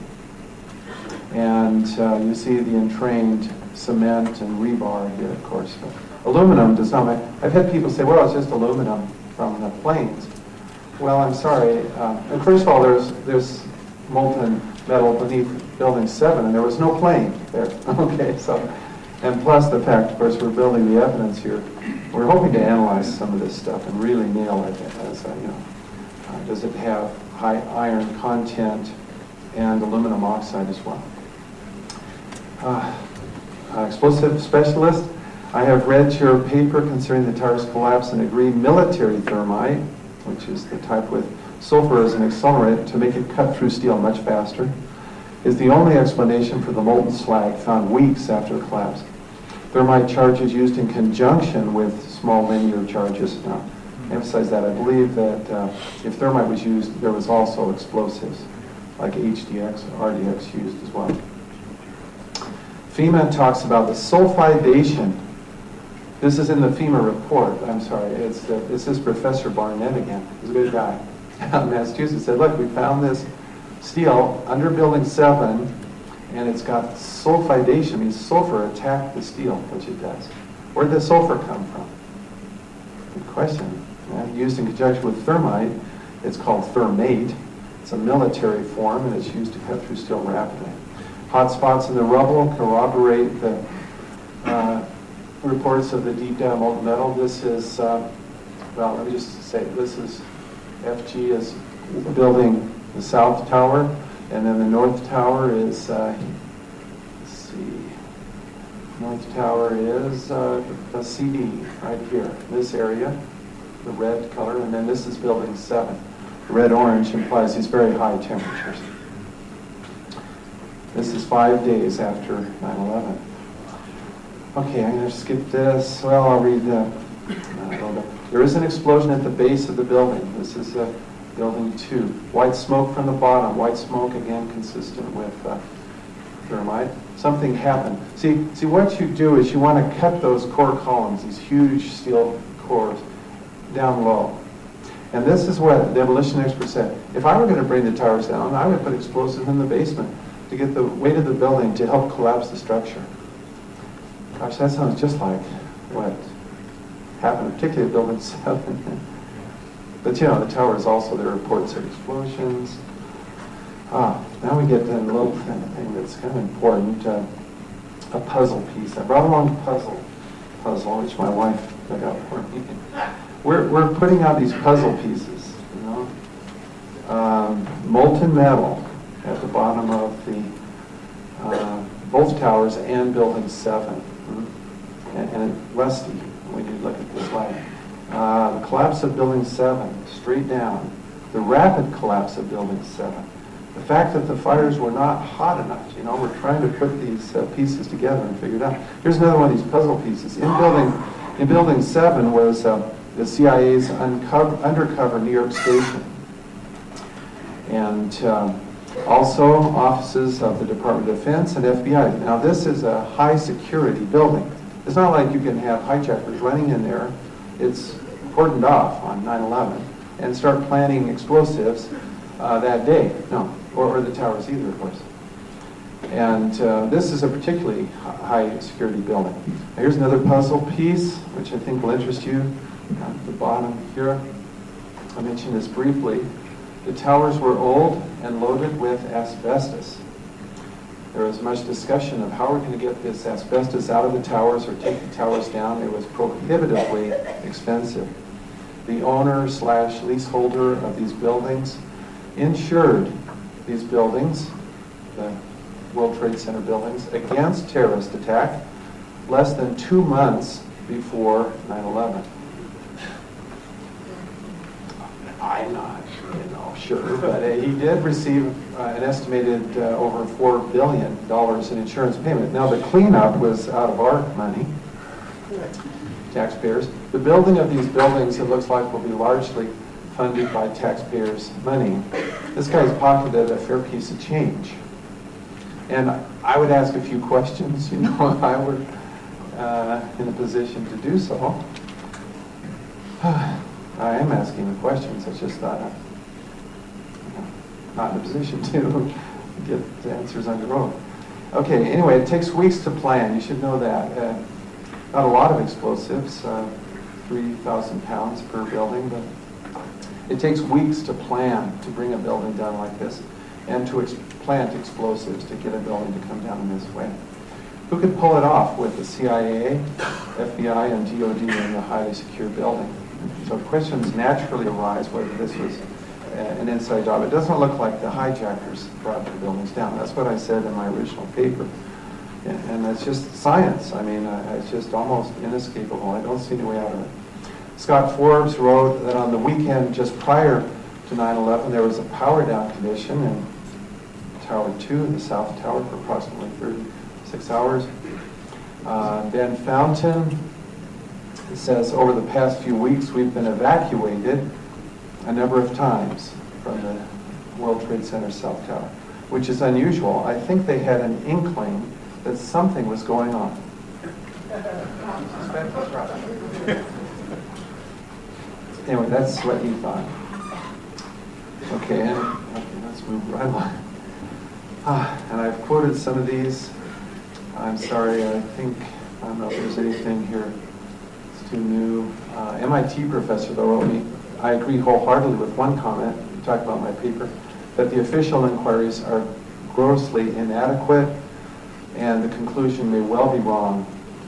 And you see the entrained cement and rebar here, of course. Aluminum does not make, I've had people say, well, it's just aluminum from the planes. Well, I'm sorry. And first of all, there's molten metal beneath Building 7, and there was no plane there. Okay, so, and plus the fact, of course, we're building the evidence here. We're hoping to analyze some of this stuff and really nail it as, does it have high iron content and aluminum oxide as well. Explosive specialist, I have read your paper concerning the tower's collapse and agree military thermite, which is the type with sulfur as an accelerant to make it cut through steel much faster, is the only explanation for the molten slag found weeks after the collapse. Thermite charges used in conjunction with small linear charges. Now, emphasize that. I believe that if thermite was used, there was also explosives like HDX or RDX used as well. FEMA talks about the sulfidation. This is in the FEMA report. I'm sorry. It's this Professor Barnett again. He's a good guy out in Massachusetts. Said, look, we found this steel under Building 7, and it's got sulfidation, means sulfur attacked the steel, which it does. Where did the sulfur come from? Good question. Used in conjunction with thermite, it's called thermate. It's a military form, and it's used to cut through steel rapidly. Hot spots in the rubble corroborate the reports of the deep down molten metal. This is, well, let me just say, this is FG is building the south tower, and then the north tower is, let's see, north tower is a CD right here, this area, the red color, and then this is Building 7. The red-orange implies these very high temperatures. This is 5 days after 9/11. Okay, I'm going to skip this. Well, I'll read the... There is an explosion at the base of the building. This is Building 2. White smoke from the bottom. White smoke, again, consistent with thermite. Something happened. See, what you do is you want to cut those core columns, these huge steel cores, down low. And this is what the demolition expert said. If I were going to bring the towers down, I would put explosives in the basement to get the weight of the building to help collapse the structure. Gosh, that sounds just like what happened, particularly at Building 7. But you know, the towers also, there are reports of explosions. Now we get to a little thing that's kind of important, a puzzle piece. I brought along a puzzle, which my wife dug out for me. We're putting out these puzzle pieces, you know. Molten metal at the bottom of the both towers and Building 7. And rusty, when you look at this light. The collapse of Building 7, straight down. The rapid collapse of Building 7. The fact that the fires were not hot enough, you know, we're trying to put these pieces together and figure it out. Here's another one of these puzzle pieces. In Building 7 was the CIA's undercover New York station. And also offices of the Department of Defense and FBI. Now this is a high security building. It's not like you can have hijackers running in there. It's cordoned off on 9/11 and start planting explosives that day. No, or the towers either, of course. And this is a particularly high security building. Now, here's another puzzle piece, which I think will interest you. At the bottom here, I mentioned this briefly. The towers were old and loaded with asbestos. There was much discussion of how we're going to get this asbestos out of the towers or take the towers down. It was prohibitively expensive. The owner/leaseholder of these buildings insured these buildings, the World Trade Center buildings, against terrorist attack less than 2 months before 9/11. I'm not, sure, but he did receive an estimated over $4 billion in insurance payment. Now the cleanup was out of our money, taxpayers. The building of these buildings, it looks like, will be largely funded by taxpayers' money. This guy's pocketed a fair piece of change. And I would ask a few questions, if I were in a position to do so. I am asking the questions, it's just not in a position to get the answers on your own. Okay, anyway, it takes weeks to plan, you should know that. not a lot of explosives, 3,000 pounds per building, but it takes weeks to plan to bring a building down like this and to plant explosives to get a building to come down in this way. Who could pull it off with the CIA, FBI, and DOD in a highly secure building? So questions naturally arise whether this was an inside job. It doesn't look like the hijackers brought the buildings down. That's what I said in my original paper. And it's just science. I mean, it's just almost inescapable. I don't see any way out of it. Scott Forbes wrote that on the weekend just prior to 9/11, there was a power down condition in Tower 2, the South Tower, for approximately 36 hours. Ben Fountain says, over the past few weeks, we've been evacuated a number of times from the World Trade Center South Tower, which is unusual. I think they had an inkling that something was going on. Anyway, that's what he thought. Okay, let's move right along. And I've quoted some of these. I'm sorry, I don't know if there's anything here that's too new. MIT professor, though, wrote me, I agree wholeheartedly with one comment, you talked about my paper, that the official inquiries are grossly inadequate, and the conclusion may well be wrong.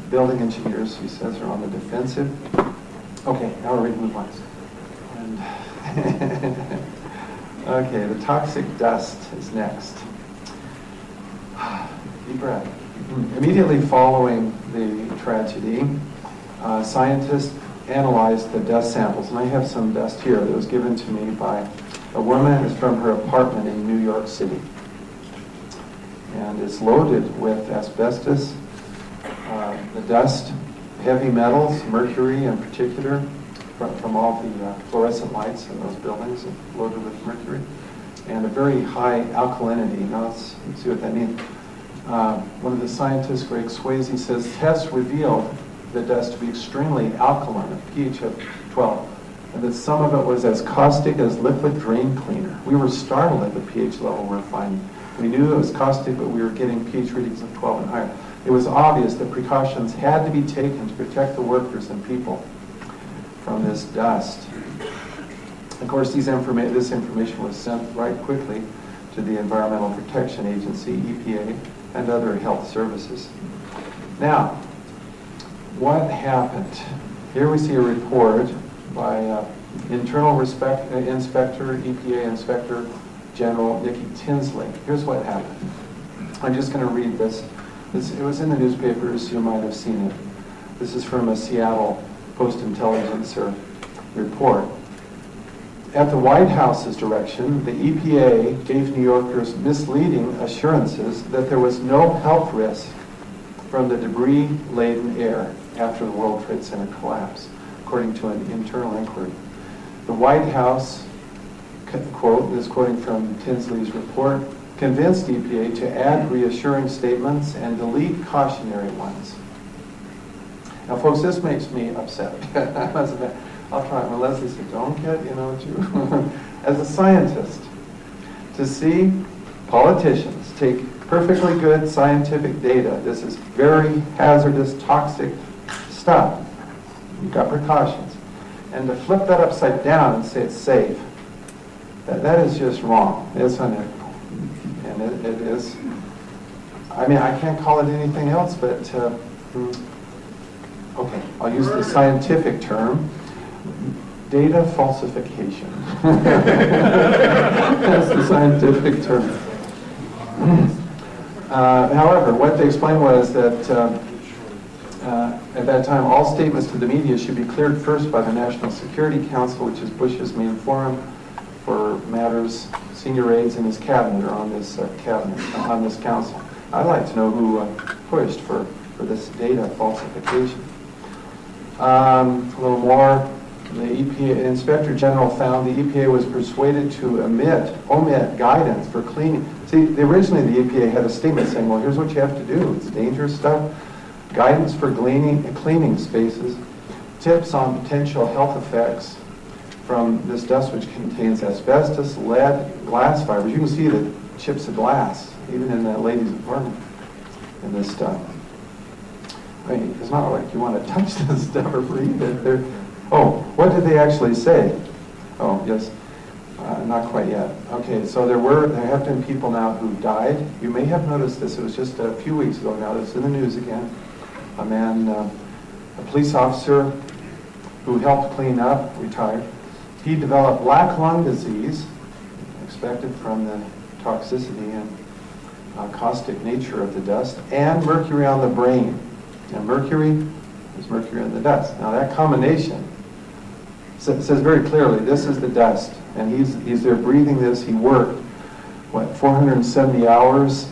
Building engineers, he says, are on the defensive. Okay, now we're ready to move on. And okay, the toxic dust is next. Deep breath. Immediately following the tragedy, scientists analyzed the dust samples, and I have some dust here that was given to me by a woman. It's from her apartment in New York City, and it's loaded with asbestos, the dust, heavy metals, mercury in particular, from all the fluorescent lights in those buildings, loaded with mercury, and a very high alkalinity. Now let's see what that means. One of the scientists, Greg Swayze, says tests revealed the dust to be extremely alkaline, a pH of 12, and that some of it was as caustic as liquid drain cleaner. We were startled at the pH level we're finding. We knew it was caustic, but we were getting pH readings of 12 and higher. It was obvious that precautions had to be taken to protect the workers and people from this dust. Of course, this information was sent right quickly to the Environmental Protection Agency, EPA, and other health services. Now, what happened? Here we see a report by Internal Inspector, EPA Inspector General Nikki Tinsley. Here's what happened. I'm just going to read this. It was in the newspapers, you might have seen it. This is from a Seattle Post-Intelligencer report. At the White House's direction, the EPA gave New Yorkers misleading assurances that there was no health risk from the debris-laden air after the World Trade Center collapse, according to an internal inquiry. The White House, quote, this is quoting from Tinsley's report, convinced EPA to add reassuring statements and delete cautionary ones. Now, folks, this makes me upset. I'll try it. When Leslie said, don't get, as a scientist, to see politicians take perfectly good scientific data, this is very hazardous, toxic stuff, you've got precautions, and to flip that upside down and say it's safe, that is just wrong. It's unethical. And it is, I mean, I can't call it anything else, but, okay, I'll use the scientific term, data falsification. That's the scientific term. However, what they explained was that at that time, all statements to the media should be cleared first by the National Security Council, which is Bush's main forum for matters. Senior aides in his cabinet are on this on this council. I'd like to know who pushed for this data falsification. A little more. The EPA Inspector General found the EPA was persuaded to omit guidance for cleaning. See, originally the EPA had a statement saying, well, here's what you have to do. It's dangerous stuff. Guidance for cleaning spaces. Tips on potential health effects from this dust, which contains asbestos, lead, glass fibers. You can see the chips of glass, even in that lady's apartment, in this stuff. I mean, it's not like you want to touch this stuff or breathe it. Oh, what did they actually say? Oh, yes, not quite yet. Okay, so there have been people now who died. You may have noticed this. It was just a few weeks ago now. It's in the news again. A man, a police officer who helped clean up, retired. He developed black lung disease, expected from the toxicity and caustic nature of the dust, and mercury on the brain. And mercury is mercury in the dust. Now that combination says very clearly, this is the dust. And he's there breathing this. He worked, 470 hours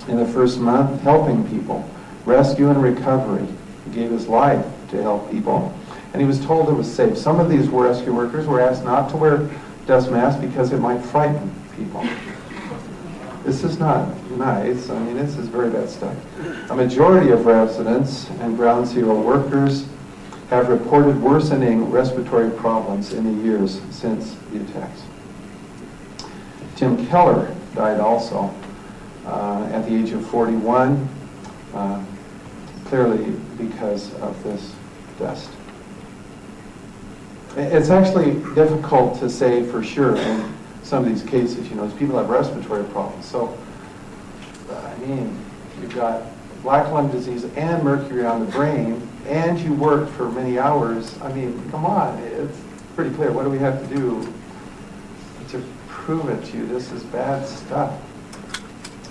in the first month helping people, rescue and recovery. He gave his life to help people. And he was told it was safe. Some of these rescue workers were asked not to wear dust masks because it might frighten people. This is not nice. I mean, this is very bad stuff. A majority of residents and ground zero workers have reported worsening respiratory problems in the years since the attacks. Tim Keller died also at the age of 41, clearly because of this dust. It's actually difficult to say for sure in some of these cases, people have respiratory problems. So, I mean, you've got black lung disease and mercury on the brain, and you worked for many hours. I mean, come on, it's pretty clear. What do we have to do to prove it to you? This is bad stuff.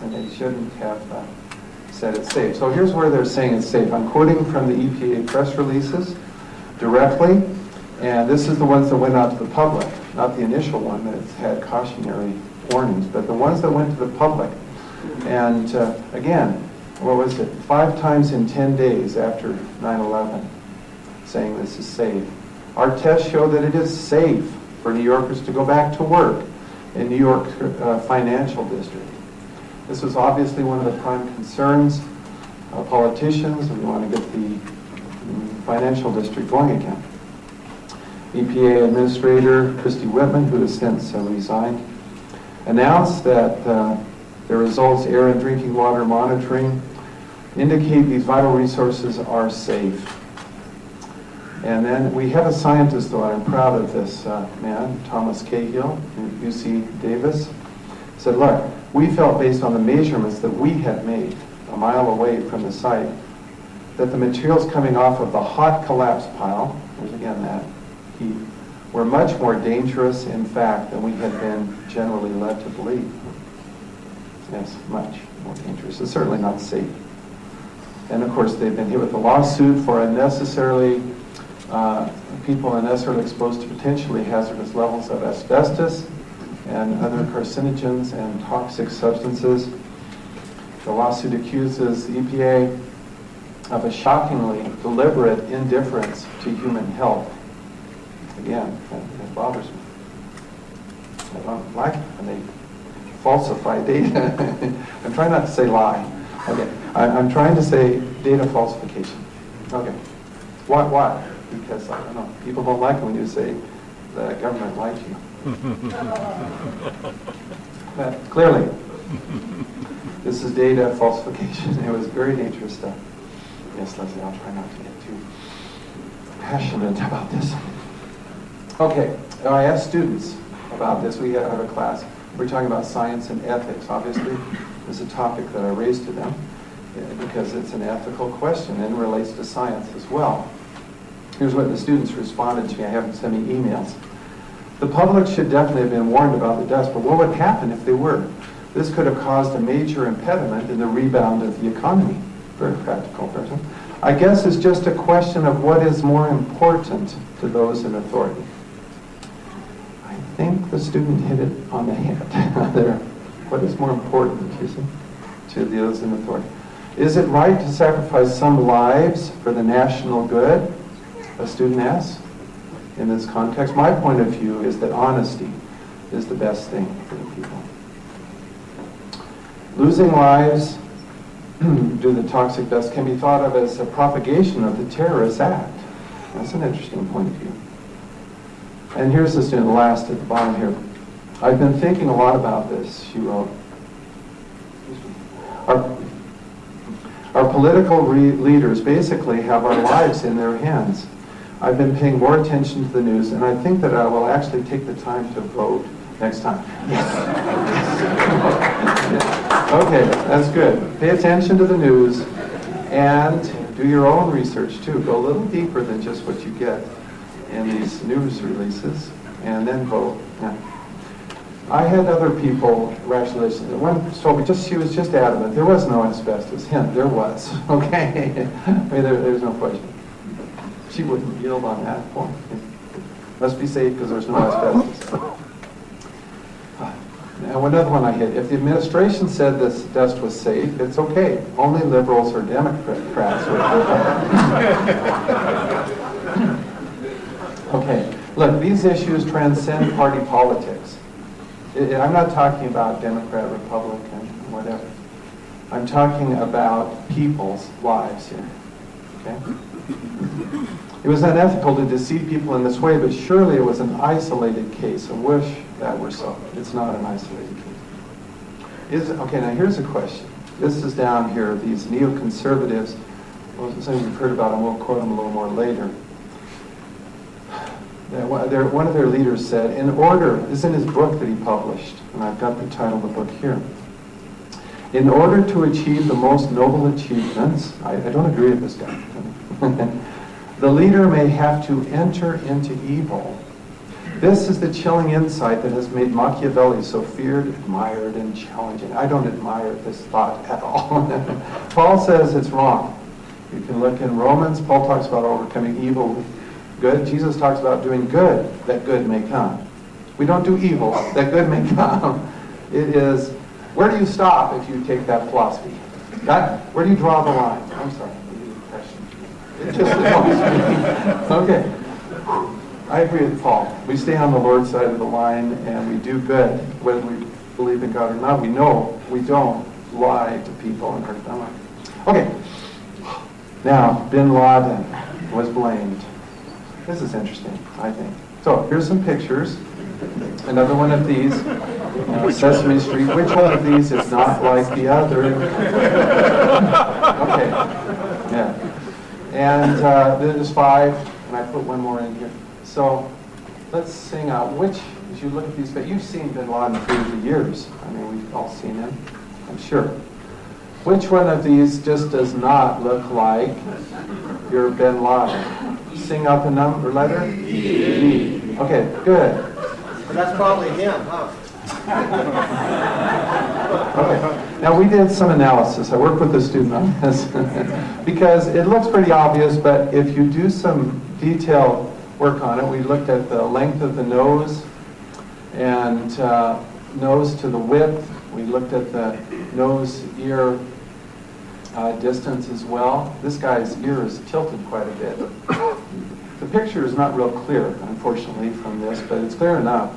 And they shouldn't have said it's safe. So here's where they're saying it's safe. I'm quoting from the EPA press releases directly. And this is the ones that went out to the public, not the initial one that had cautionary warnings, but the ones that went to the public. And again, what was it? 5 times in 10 days after 9/11, saying this is safe. Our tests show that it is safe for New Yorkers to go back to work in New York financial district. This was obviously one of the prime concerns of politicians. We want to get the financial district going again. EPA Administrator Christy Whitman, who has since resigned, announced that the results, air and drinking water monitoring, indicate these vital resources are safe. And then we have a scientist, though, and I'm proud of this man, Thomas Cahill, UC Davis, said, look, we felt based on the measurements that we had made a mile away from the site, that the materials coming off of the hot collapse pile, there's again that, heat, were much more dangerous, in fact, than we had been generally led to believe. Yes, much more dangerous. It's certainly not safe. And of course, they've been hit with a lawsuit for people unnecessarily exposed to potentially hazardous levels of asbestos and other carcinogens and toxic substances. The lawsuit accuses the EPA of a shockingly deliberate indifference to human health. Again, that bothers me. I don't like it when they falsify data. I'm trying not to say lie. Okay, I'm trying to say data falsification. Okay, why? Because, I don't know, people don't like it when you say the government lied to you. But clearly, this is data falsification. It was very dangerous stuff. Yes, Leslie, I'll try not to get too passionate about this. Okay, I asked students about this. We have a class. We're talking about science and ethics. Obviously, it's a topic that I raised to them because it's an ethical question and relates to science as well. Here's what the students responded to me. I have them send me emails. The public should definitely have been warned about the dust, but what would happen if they were? This could have caused a major impediment in the rebound of the economy. Very practical person. I guess it's just a question of what is more important to those in authority. I think the student hit it on the head there. What is more important, you see, to those in authority? Is it right to sacrifice some lives for the national good? A student asks. In this context, my point of view is that honesty is the best thing for the people. Losing lives due to the toxic dust can be thought of as a propagation of the terrorist act. That's an interesting point of view. And here's the student, last at the bottom here. I've been thinking a lot about this, she wrote. Our Our political leaders basically have our lives in their hands. I've been paying more attention to the news, and I think that I will actually take the time to vote next time. Okay, that's good. Pay attention to the news and do your own research too. Go a little deeper than just what you get in these news releases, and then vote. Yeah. I had other people rationalize. One told me she was just adamant there was no asbestos. Hint, there was. Okay, I mean, there's no question. She wouldn't yield on that point. Must be safe because there's no asbestos. Now, another one I hit. If the administration said this dust was safe, it's okay. Only liberals or Democrats would. Okay, look, these issues transcend party politics. I'm not talking about Democrat, Republican, whatever. I'm talking about people's lives here. Okay? It was unethical to deceive people in this way, but surely it was an isolated case. I wish that were so. It's not an isolated case. Okay, now here's a question. This is down here, these neoconservatives. Well, something you've heard about them, we'll quote them a little more later. One of their leaders said, in order, this is in his book that he published, and I've got the title of the book here. In order to achieve the most noble achievements, I don't agree with this guy. The leader may have to enter into evil. This is the chilling insight that has made Machiavelli so feared, admired, and challenging. I don't admire this thought at all. Paul says it's wrong. You can look in Romans. Paul talks about overcoming evil with good. Jesus talks about doing good, that good may come. We don't do evil, that good may come. It is, where do you stop if you take that philosophy? Where do you draw the line? I'm sorry. It just annoys me. Okay. I agree with Paul. We stay on the Lord's side of the line and we do good, whether we believe in God or not. We know we don't lie to people and hurt them. Okay. Now, bin Laden was blamed. This is interesting, I think. So, here's some pictures. Another one of these. Sesame Street. Which one of these is not like the other? Okay. Yeah. And there's 5, and I put one more in here. So let's sing out which, as you look at these, but you've seen bin Laden through the years. I mean, we've all seen him, I'm sure. Which one of these just does not look like your bin Laden? Sing out the number letter? E. Okay, good. But that's probably him, huh? Okay. Now we did some analysis. I worked with a student on this because it looks pretty obvious, but if you do some detailed work on it, we looked at the length of the nose and nose to the width. We looked at the nose-ear distance as well. This guy's ear is tilted quite a bit. The picture is not real clear, unfortunately, from this, but it's clear enough.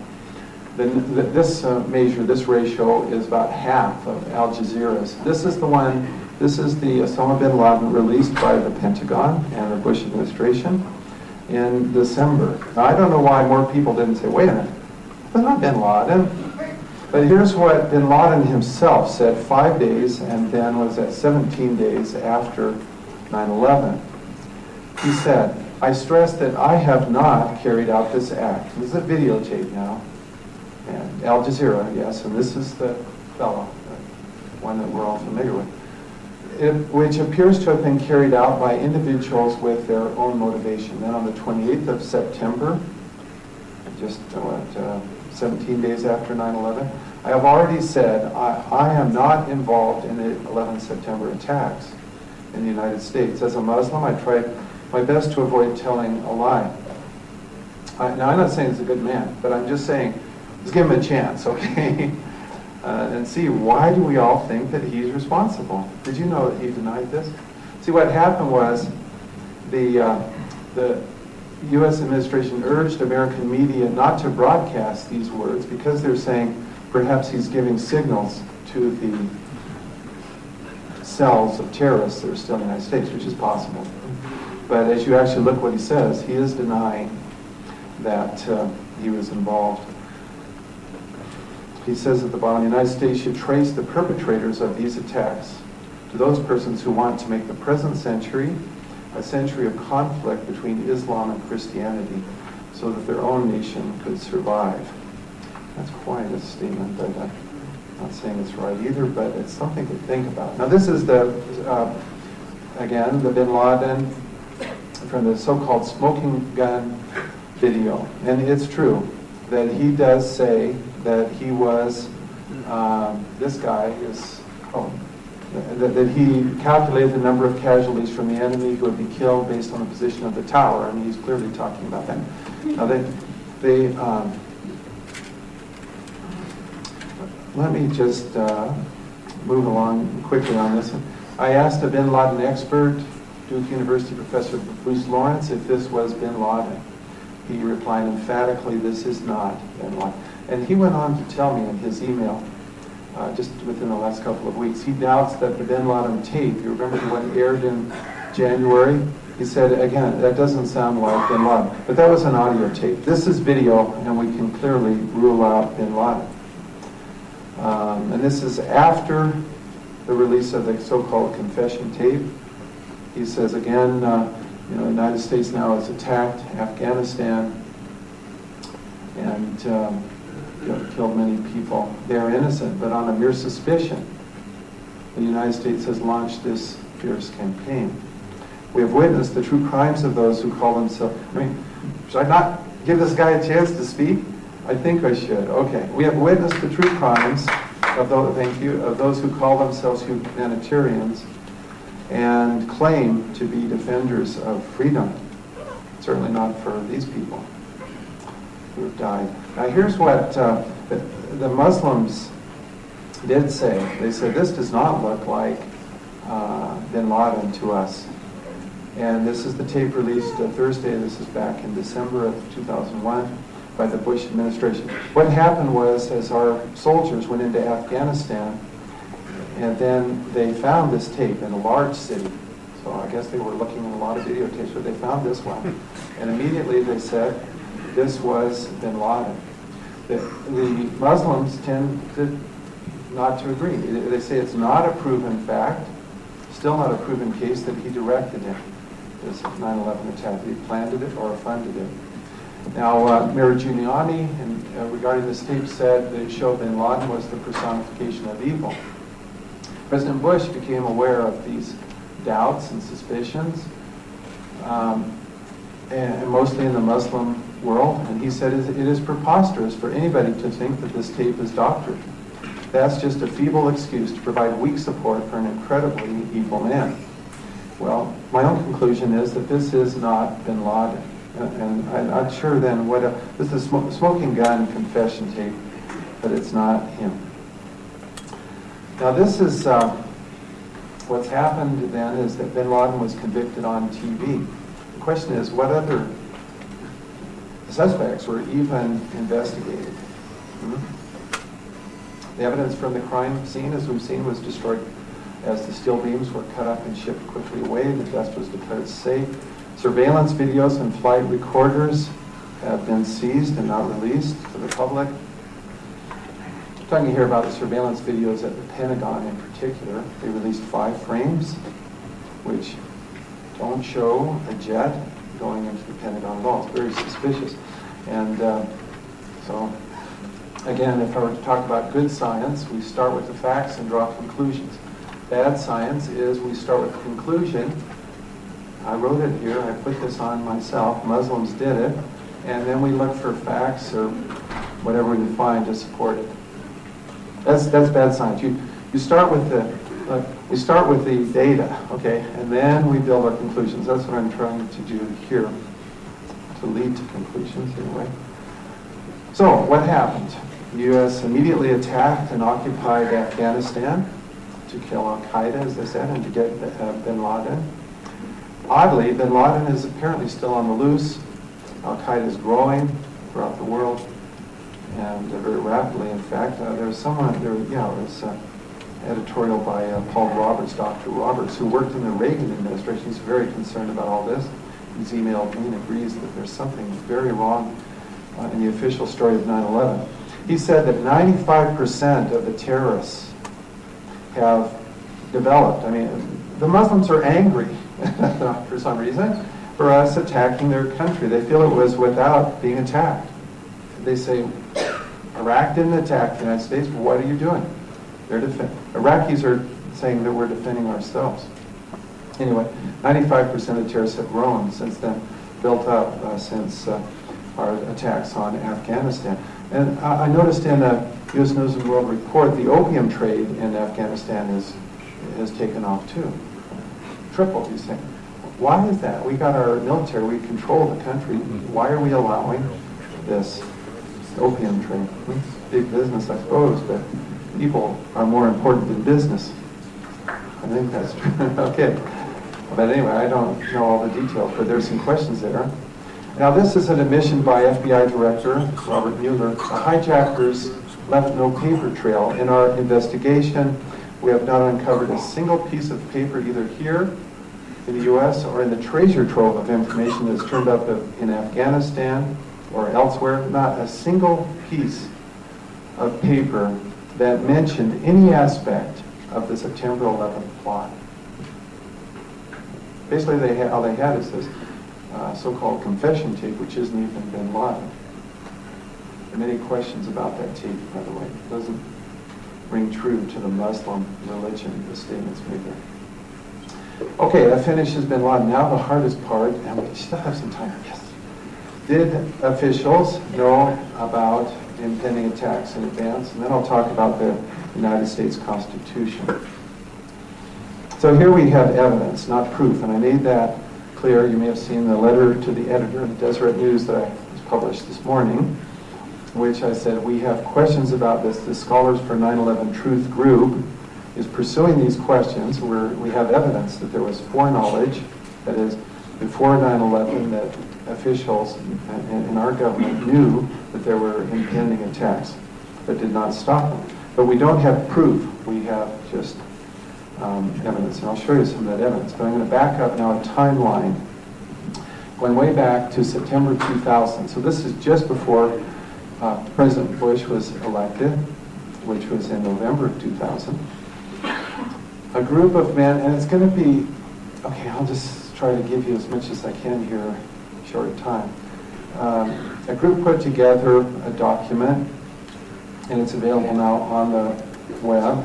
This ratio is about half of Al Jazeera's. This is the Osama bin Laden released by the Pentagon and the Bush administration in December. Now, I don't know why more people didn't say, wait a minute, that's not bin Laden. But here's what bin Laden himself said 5 days and then was at 17 days after 9/11. He said, I stress that I have not carried out this act. This is a videotape now. And Al Jazeera, yes, and this is the fellow, the one that we're all familiar with, which appears to have been carried out by individuals with their own motivation. Then on the 28th of September, just 17 days after 9/11, I have already said I am not involved in the 11 September attacks in the United States. As a Muslim, I tried my best to avoid telling a lie. Now, I'm not saying he's a good man, but I'm just saying, let's give him a chance, okay? And see, why do we all think that he's responsible? Did you know that he denied this? See, what happened was the U.S. administration urged American media not to broadcast these words because they're saying perhaps he's giving signals to the cells of terrorists that are still in the United States, which is possible. But as you actually look what he says, he is denying that he was involved. He says at the bottom, the United States should trace the perpetrators of these attacks to those persons who want to make the present century a century of conflict between Islam and Christianity so that their own nation could survive. That's quite a statement, but I'm not saying it's right either, but it's something to think about. Now this is again, the bin Laden from the so-called smoking gun video. And it's true that he does say that he was, this guy is, that he calculated the number of casualties from the enemy who would be killed based on the position of the tower, and he's clearly talking about that. Now let me just move along quickly on this. I asked a bin Laden expert, Duke University professor Bruce Lawrence, if this was bin Laden. He replied emphatically, this is not bin Laden. And he went on to tell me in his email, just within the last couple of weeks, he doubts that the bin Laden tape, you remember the one aired in January? He said, again, that doesn't sound like bin Laden. But that was an audio tape. This is video, and we can clearly rule out bin Laden. And this is after the release of the so-called confession tape. He says, again, the United States now has attacked Afghanistan and killed many people. They are innocent, but on a mere suspicion, the United States has launched this fierce campaign. We have witnessed the true crimes of those who call themselves... should I not give this guy a chance to speak? I think I should. Okay. We have witnessed the true crimes of those, of those who call themselves humanitarians and claim to be defenders of freedom. Certainly not for these people who have died. Now here's what the Muslims did say. They said, this does not look like bin Laden to us. And this is the tape released Thursday. This is back in December of 2001 by the Bush administration. What happened was, as our soldiers went into Afghanistan, and then they found this tape in a large city. So I guess they were looking at a lot of videotapes, but they found this one. And immediately they said, this was bin Laden. The Muslims tend not to agree. They say it's not a proven fact, still not a proven case that he directed it, this 9/11 attack, that he planned it or funded it. Now, Mayor Giuliani, regarding this tape, said that it showed bin Laden was the personification of evil. President Bush became aware of these doubts and suspicions, and mostly in the Muslim world, and he said it is preposterous for anybody to think that this tape is doctored. That's just a feeble excuse to provide weak support for an incredibly evil man. Well, my own conclusion is that this is not bin Laden. And I'm not sure then what this is smoking gun confession tape, but it's not him. Now this is what's happened then is that bin Laden was convicted on TV. The question is, what other suspects were even investigated? The evidence from the crime scene, as we've seen, was destroyed as the steel beams were cut up and shipped quickly away. The dust was declared safe. Surveillance videos and flight recorders have been seized and not released to the public. I'm talking here about the surveillance videos at the Pentagon in particular. They released 5 frames, which don't show a jet going into the Pentagon at all. It's very suspicious. And so, again, if I were to talk about good science, we start with the facts and draw conclusions. Bad science is we start with the conclusion. I wrote it here, I put this on myself, Muslims did it, and then we look for facts or whatever we find to support it. That's bad science. You start with we start with the data, okay, and then we build our conclusions. That's what I'm trying to do here, to lead to conclusions anyway. So, what happened? The U.S. immediately attacked and occupied Afghanistan to kill Al-Qaeda, as I said, and to get bin Laden. Oddly, bin Laden is apparently still on the loose. Al-Qaeda is growing throughout the world, and very rapidly. In fact, there's an editorial by Paul Roberts, Dr. Roberts, who worked in the Reagan administration. He's very concerned about all this. He's emailed me and agrees that there's something very wrong in the official story of 9/11. He said that 95% of the terrorists have developed. I mean, the Muslims are angry for some reason for us attacking their country. They feel it was without being attacked. They say, Iraq didn't attack the United States, but what are you doing? Iraqis are saying that we're defending ourselves. Anyway, 95% of terrorists have grown since then, built up since our attacks on Afghanistan. And I noticed in the U.S. News and World Report, the opium trade in Afghanistan has taken off too. Tripled, you say. Why is that? We got our military, we control the country. Why are we allowing this opium trade? Big business, I suppose, but people are more important than business. I think that's true. Okay. But anyway, I don't know all the details, but there's some questions there. Now, this is an admission by FBI Director Robert Mueller. The hijackers left no paper trail. In our investigation, we have not uncovered a single piece of paper either here in the U.S. or in the treasure trove of information that's turned up in Afghanistan or elsewhere. Not a single piece of paper that mentioned any aspect of the September 11th plot. Basically, all they had is this so-called confession tape, which isn't even bin Laden. There are many questions about that tape, by the way. It doesn't ring true to the Muslim religion, the statements made there. Okay, that finishes bin Laden. Now the hardest part, and we still have some time. Yes. Did officials know about impending attacks in advance? And then I'll talk about the United States Constitution. So here we have evidence, not proof, and I made that clear. You may have seen the letter to the editor of the Deseret News that I published this morning, in which I said we have questions about this. The Scholars for 9/11 Truth group is pursuing these questions where we have evidence that there was foreknowledge, that is, before 9/11, that officials in our government knew that there were impending attacks, but did not stop them. But we don't have proof. We have just evidence, and I'll show you some of that evidence. But I'm going to back up now a timeline going way back to September 2000. So this is just before President Bush was elected, which was in November of 2000. A group of men, and it's going to be, okay, I'll just try to give you as much as I can here in a short time. A group put together a document, and it's available now on the web,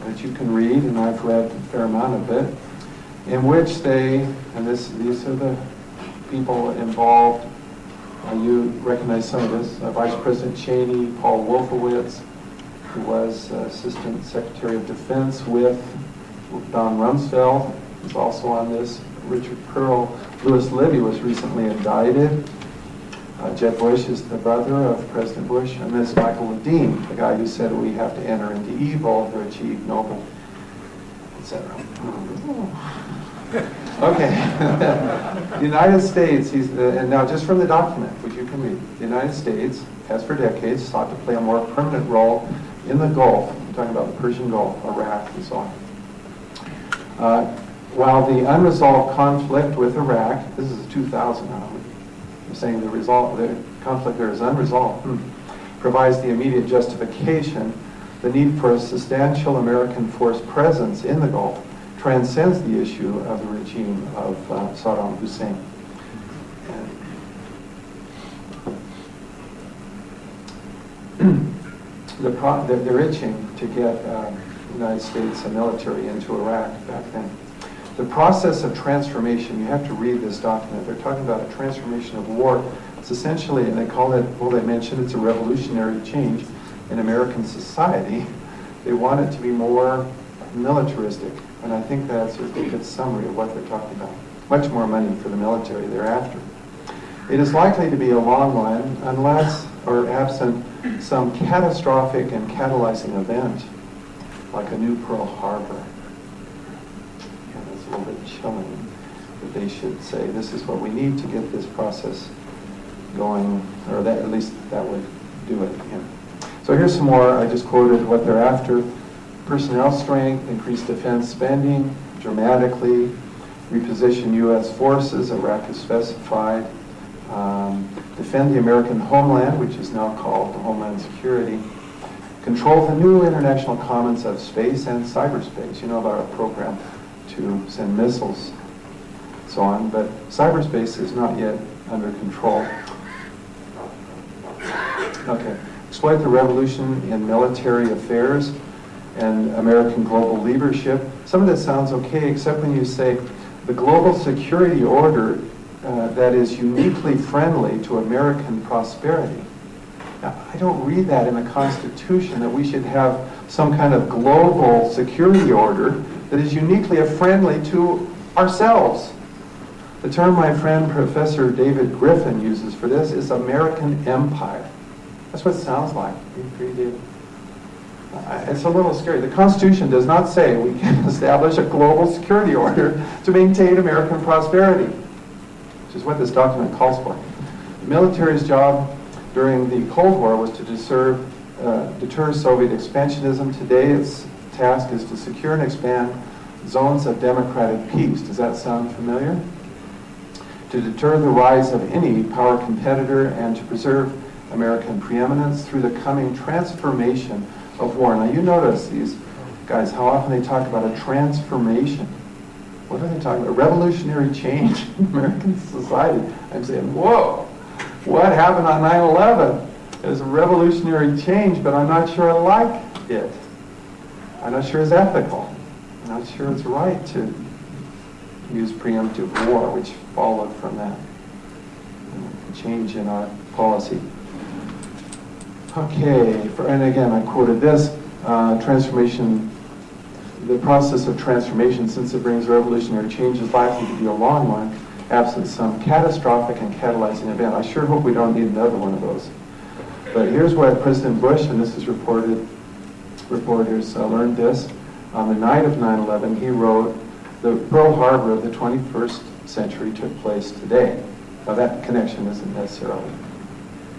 that you can read, and I've read a fair amount of it, in which they, and these are the people involved, you recognize some of this, Vice President Cheney, Paul Wolfowitz, who was Assistant Secretary of Defense with Don Rumsfeld, who's also on this, Richard Pearl, Louis Libby was recently indicted, Jeb Bush is the brother of President Bush, and this Michael Ledeen, the guy who said we have to enter into evil to achieve noble, etc. Okay. The United States, and now just from the document, which you can read, the United States has for decades sought to play a more permanent role in the Gulf. I'm talking about the Persian Gulf, Iraq, and so on. While the unresolved conflict with Iraq, this is 2000 now, I'm saying the conflict there is unresolved, provides the immediate justification, the need for a substantial American force presence in the Gulf transcends the issue of the regime of Saddam Hussein. They're itching to get the United States military into Iraq back then. The process of transformation, you have to read this document. They're talking about a transformation of war. It's essentially, and they call it, well, they mentioned it's a revolutionary change in American society. They want it to be more militaristic, and I think that's a good summary of what they're talking about. Much more money for the military thereafter. It is likely to be a long one unless, or absent, some catastrophic and catalyzing event, like a new Pearl Harbor. A little bit chilling that they should say this is what we need to get this process going, or that at least that would do it. Yeah. So here's some more. I just quoted what they're after: personnel strength, increased defense spending dramatically, reposition U.S. forces. Iraq is specified. Defend the American homeland, which is now called Homeland Security, control the new international commons of space and cyberspace. You know about our program to send missiles, so on, but cyberspace is not yet under control. Okay. Exploit the revolution in military affairs and American global leadership. Some of this sounds okay, except when you say the global security order that is uniquely friendly to American prosperity. Now, I don't read that in the Constitution, that we should have some kind of global security order that is uniquely friendly to ourselves. The term my friend Professor David Griffin uses for this is American empire. That's what it sounds like. You agree, David? It's a little scary. The Constitution does not say we can establish a global security order to maintain American prosperity, which is what this document calls for. The military's job during the Cold War was to deter Soviet expansionism. Today, its task is to secure and expand zones of democratic peace. Does that sound familiar? To deter the rise of any power competitor and to preserve American preeminence through the coming transformation of war. Now you notice these guys, how often they talk about a transformation. What are they talking about? Revolutionary change in American society. I'm saying, whoa, what happened on 9/11? It was a revolutionary change, but I'm not sure I like it. I'm not sure it's ethical. I'm not sure it's right to use preemptive war, which followed from that change in our policy. Okay, and again, I quoted this, transformation, the process of transformation, since it brings revolutionary change, is likely to be a long one, absent some catastrophic and catalyzing event. I sure hope we don't need another one of those. But here's what President Bush, and this is reported, reporters learned this, on the night of 9/11, he wrote, the Pearl Harbor of the 21st century took place today. Now that connection isn't necessarily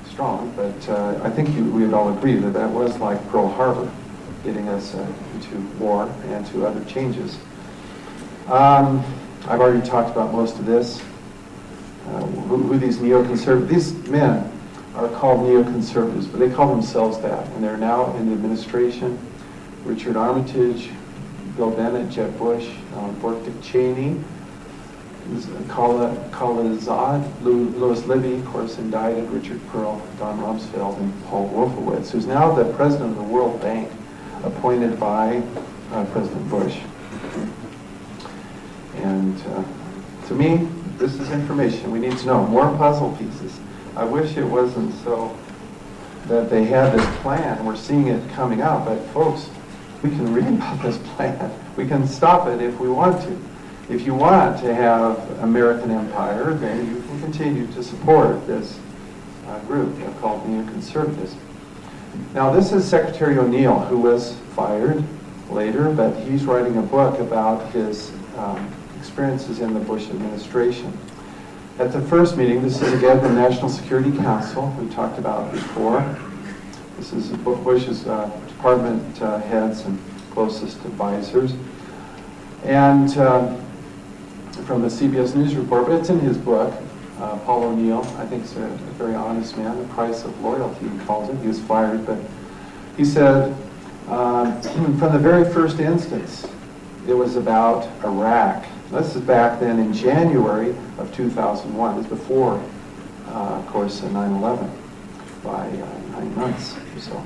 strong, but I think we would all agree that that was like Pearl Harbor, getting us into war and to other changes. I've already talked about most of this. Who these neoconservatives, these men are called neoconservatives, but they call themselves that, and they're now in the administration. Richard Armitage, Bill Bennett, Jeb Bush, Dick Cheney, Khalilzad, Louis Libby, of course, indicted, Richard Pearl, Don Rumsfeld, and Paul Wolfowitz, who's now the president of the World Bank, appointed by President Bush. And to me, this is information we need to know. More puzzle pieces. I wish it wasn't so that they had this plan. We're seeing it coming out, but folks, we can read about this plan. We can stop it if we want to. If you want to have American empire, then you can continue to support this group called neoconservatives. Now, this is Secretary O'Neill, who was fired later, but he's writing a book about his experiences in the Bush administration. At the first meeting, this is again the National Security Council we talked about before. This is Bush's department heads and closest advisors. And from the CBS News report, but it's in his book. Paul O'Neill, I think, is a very honest man. The price of loyalty, he calls it. He was fired, but he said, from the very first instance, it was about Iraq. This is back then in January of 2001. This is before, of course, 9/11 by 9 months or so.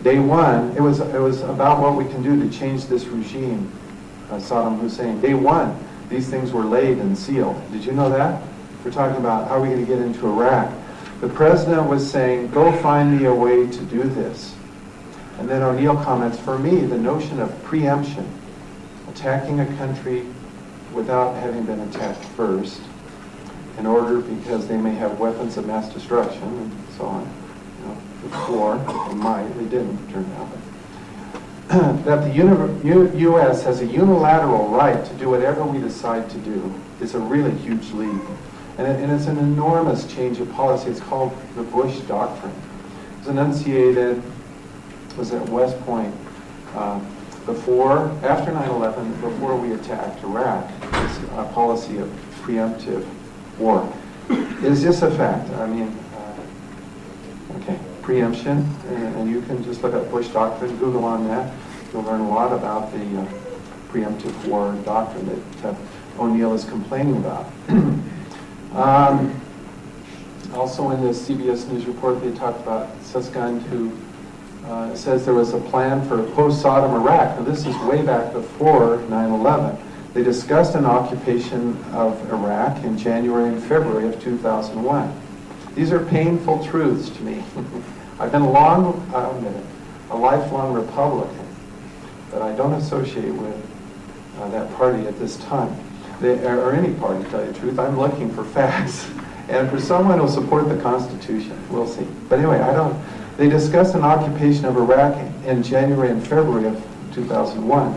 Day one, it was about what we can do to change this regime, Saddam Hussein. Day one, these things were laid and sealed. Did you know that? We're talking about how are we going to get into Iraq. The president was saying, go find me a way to do this. And then O'Neill comments, for me, the notion of preemption, attacking a country without having been attacked first, in order because they may have weapons of mass destruction and so on. You know, before, they might, they didn't, turn out. That the U.S. has a unilateral right to do whatever we decide to do is a really huge leap. And it's an enormous change of policy. It's called the Bush Doctrine. It was enunciated, was at West Point after 9/11, before we attacked Iraq. It's a policy of preemptive war. Is this a fact? I mean, okay. preemption, and you can just look up Bush Doctrine, Google on that. You'll learn a lot about the preemptive war doctrine that O'Neill is complaining about. Also in the CBS News report, they talked about Susskind, who says there was a plan for post-Saddam Iraq. Now this is way back before 9/11. They discussed an occupation of Iraq in January and February of 2001. These are painful truths to me. I've been a lifelong Republican, but I don't associate with that party at this time, or any party, to tell you the truth. I'm looking for facts, and for someone who'll support the Constitution. We'll see. But anyway, they discussed an occupation of Iraq in January and February of 2001.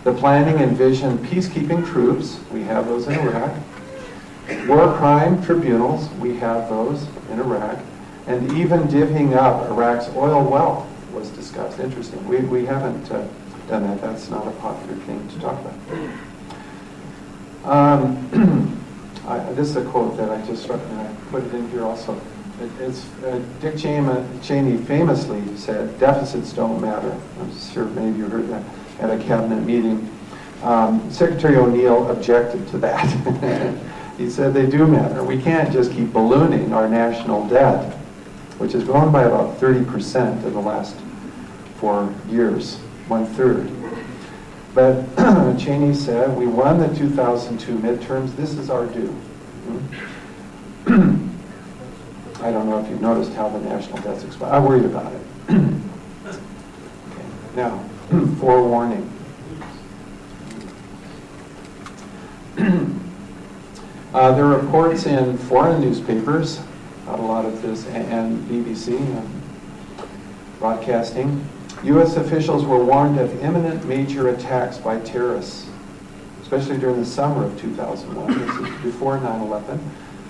The planning envisioned peacekeeping troops, we have those in Iraq, war crime tribunals, we have those in Iraq, and even divvying up Iraq's oil wealth was discussed. Interesting. We haven't done that. That's not a popular thing to talk about. This is a quote that I just struck, and I put it in here also. It's Dick Cheney famously said, "Deficits don't matter." I'm sure many of you heard that at a cabinet meeting. Secretary O'Neill objected to that. He said they do matter. We can't just keep ballooning our national debt, which has grown by about 30% in the last 4 years, 1/3. But Cheney said, we won the 2002 midterms, this is our due. I don't know if you've noticed how the national debt's expired. I'm worried about it. Okay. Now, forewarning. There are reports in foreign newspapers about a lot of this, and BBC broadcasting. U.S. officials were warned of imminent major attacks by terrorists, especially during the summer of 2001, this is before 9/11,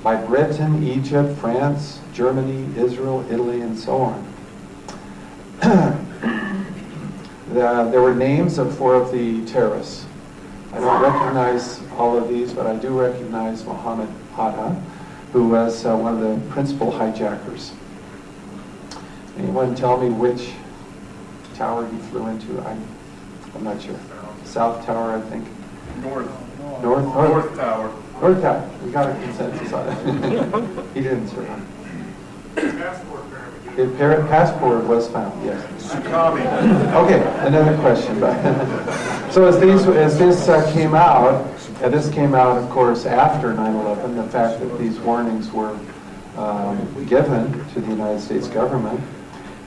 by Britain, Egypt, France, Germany, Israel, Italy, and so on. There were names of 4 of the terrorists. I don't recognize all of these, but I do recognize Mohammed Atta, who was one of the principal hijackers. Anyone tell me which tower he flew into? I'm not sure. South Tower, I think. North Tower. North Tower. We got a consensus on it. He didn't survive. His passport was found, yes. Okay, another question. So as this came out, and this came out, of course, after 9/11, the fact that these warnings were given to the United States government,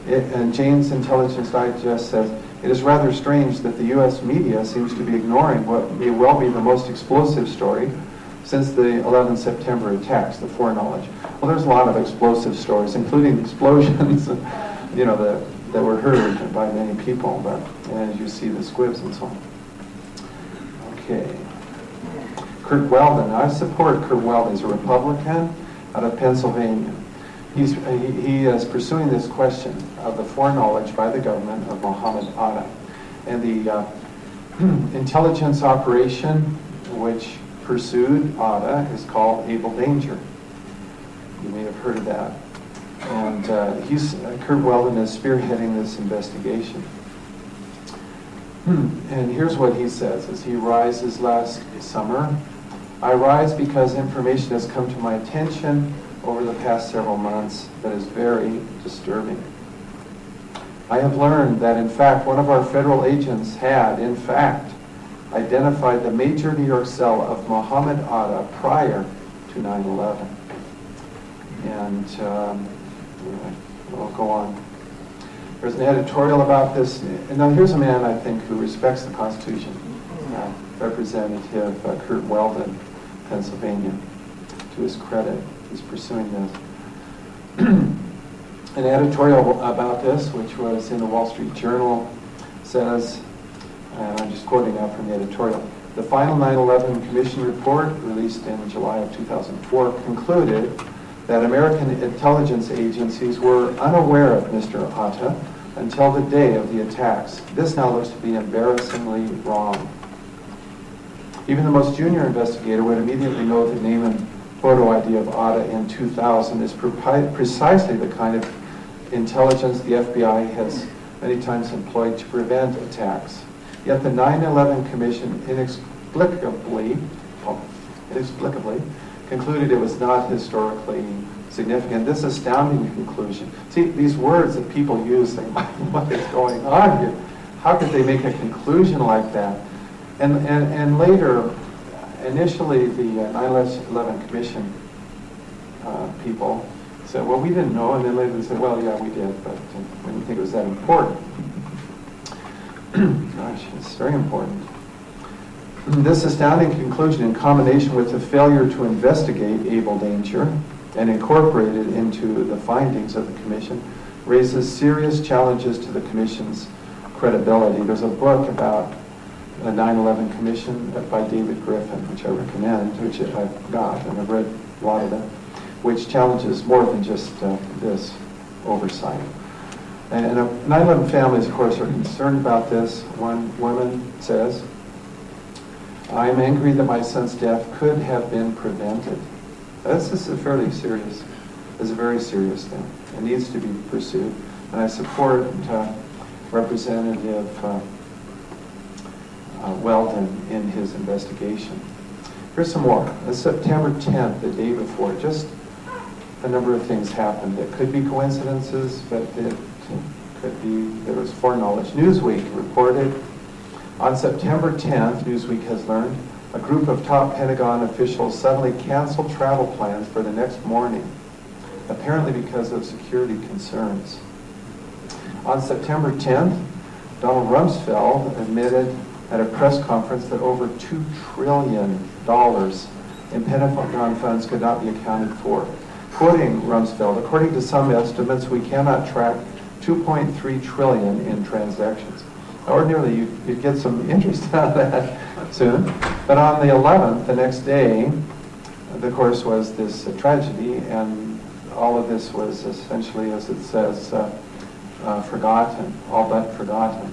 and Jane's Intelligence Digest says, it is rather strange that the U.S. media seems to be ignoring what may well be the most explosive story since the 11 September attacks, the foreknowledge. Well, there's a lot of explosive stories, including explosions, that were heard by many people, but as you see, the squibs and so on. Okay. Kurt Weldon. I support Kurt Weldon. He's a Republican out of Pennsylvania. He is pursuing this question of the foreknowledge by the government of Mohammed Atta. And the intelligence operation which pursued Atta is called Able Danger. You may have heard of that. And Kurt Weldon is spearheading this investigation. And here's what he says as he rises last summer. I rise because information has come to my attention over the past several months that is very disturbing. I have learned that, in fact, one of our federal agents had, in fact, identified the major New York cell of Mohammed Atta prior to 9/11. And we'll go on. There's an editorial about this. And now here's a man, I think, who respects the Constitution. Representative Kurt Weldon, Pennsylvania. To his credit, he's pursuing this. An editorial about this, which was in the Wall Street Journal, says, and I'm just quoting now from the editorial, the final 9/11 Commission report, released in July of 2004, concluded that American intelligence agencies were unaware of Mr. Atta until the day of the attacks. This now looks to be embarrassingly wrong. Even the most junior investigator would immediately know the name and photo ID of Atta in 2000 is precisely the kind of intelligence the FBI has many times employed to prevent attacks. Yet the 9/11 Commission inexplicably concluded it was not historically significant. This astounding conclusion. See, these words that people use, like, what is going on here? How could they make a conclusion like that? And later, initially the 9/11 Commission people said, well, we didn't know, and then later they said, well, yeah, we did, but we didn't think it was that important. Gosh, it's very important. This astounding conclusion, in combination with the failure to investigate Able Danger and incorporate it into the findings of the Commission, raises serious challenges to the Commission's credibility. There's a book about the 9/11 Commission by David Griffin, which I recommend, which I've got, and I've read a lot of them, which challenges more than just this oversight. And 9/11 families, of course, are concerned about this. One woman says, I am angry that my son's death could have been prevented. This is a very serious thing. It needs to be pursued. And I support Representative Weldon in his investigation. Here's some more. On September 10th, the day before, just a number of things happened. It could be coincidences, but it could be there was foreknowledge. Newsweek reported on September 10th, Newsweek has learned, a group of top Pentagon officials suddenly canceled travel plans for the next morning, apparently because of security concerns. On September 10th, Donald Rumsfeld admitted at a press conference that over $2 trillion in Pentagon funds could not be accounted for. Quoting Rumsfeld, according to some estimates, we cannot track 2.3 trillion in transactions. Ordinarily, you'd get some interest out of that soon. But on the 11th, the next day, of course, was this tragedy, and all of this was essentially, as it says, forgotten, all but forgotten.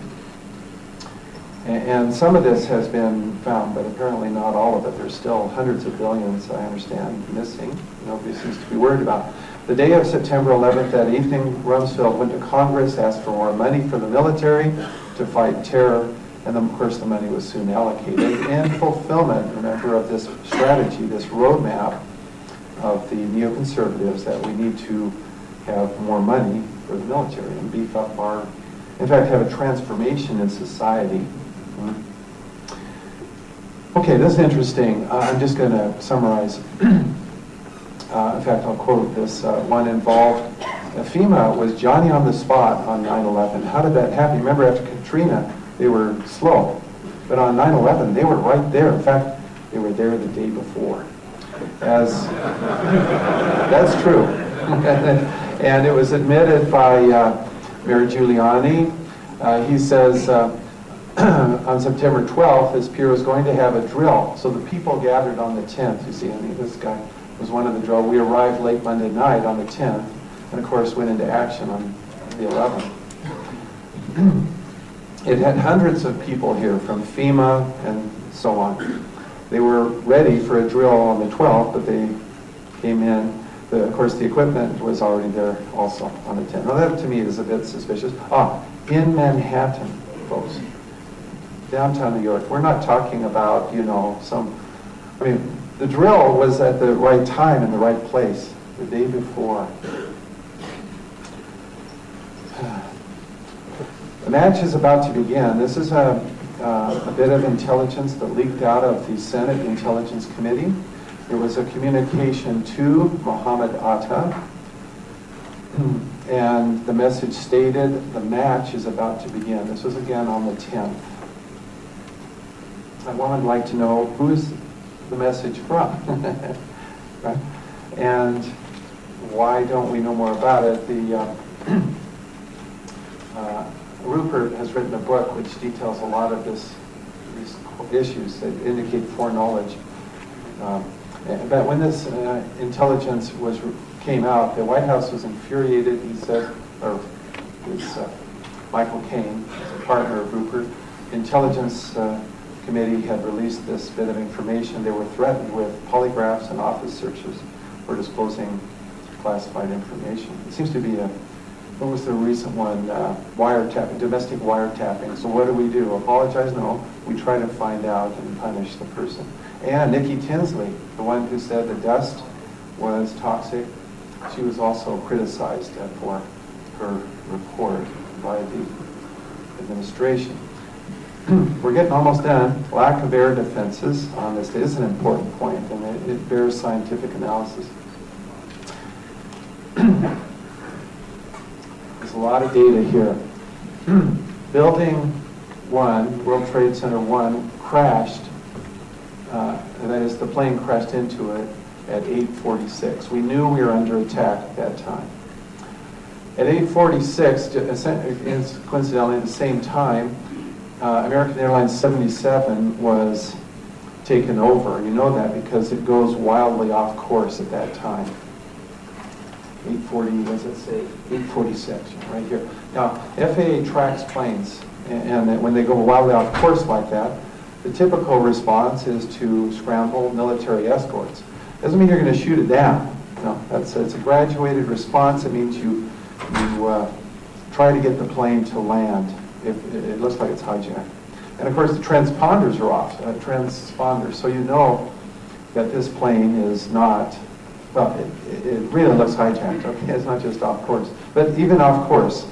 And some of this has been found, but apparently not all of it. There's still hundreds of billions, I understand, missing. Nobody seems to be worried about. The day of September 11th, that evening, Rumsfeld went to Congress, asked for more money for the military to fight terror, and of course the money was soon allocated in fulfillment, remember, of this strategy, this roadmap of the neoconservatives that we need to have more money for the military and beef up our, in fact, have a transformation in society. Okay, this is interesting. I'm just going to summarize. In fact, I'll quote this one involved. FEMA was Johnny on the spot on 9/11. How did that happen? Remember, after Katrina, they were slow. But on 9/11, they were right there. In fact, they were there the day before. That's true. And it was admitted by Mayor Giuliani. He says on September 12th, his peer was going to have a drill. So the people gathered on the 10th. You see, I mean, this guy was one of the drill. We arrived late Monday night on the 10th, and of course went into action on the 11th. It had hundreds of people here from FEMA and so on. They were ready for a drill on the 12th, but they came in. Of course, the equipment was already there also on the 10th. Now that to me is a bit suspicious. In Manhattan, folks, downtown New York. We're not talking about, the drill was at the right time in the right place, the day before. The match is about to begin. This is a bit of intelligence that leaked out of the Senate Intelligence Committee. It was a communication to Mohammed Atta, and the message stated, the match is about to begin. This was again on the 10th. I would like to know who's the message from, right? And why don't we know more about it? Rupert has written a book which details a lot of these issues that indicate foreknowledge. But when this intelligence came out, the White House was infuriated. He said, or it's Michael Caine, a partner of Rupert, intelligence committee had released this bit of information, they were threatened with polygraphs and office searches for disclosing classified information. It seems to be what was the recent one? Wiretapping, domestic wiretapping. So what do? Apologize? No. We try to find out and punish the person. And Nikki Tinsley, the one who said the dust was toxic, she was also criticized for her report by the administration. We're getting almost done. Lack of air defenses on this is an important point, and it bears scientific analysis. There's a lot of data here. Building 1, World Trade Center 1, crashed, that is, the plane crashed into it at 8:46. We knew we were under attack at that time. At 8:46, coincidentally at the same time, American Airlines 77 was taken over. You know that because it goes wildly off course at that time. 8:40, what does it say? 8:46, right here. Now, FAA tracks planes, and when they go wildly off course like that, the typical response is to scramble military escorts. Doesn't mean you're going to shoot it down. No, it's a graduated response. It means you try to get the plane to land if it looks like it's hijacked. And of course, the transponders are off. Transponders, so you know that this plane is not. Well, it really looks hijacked. Okay, it's not just off course, but even off course,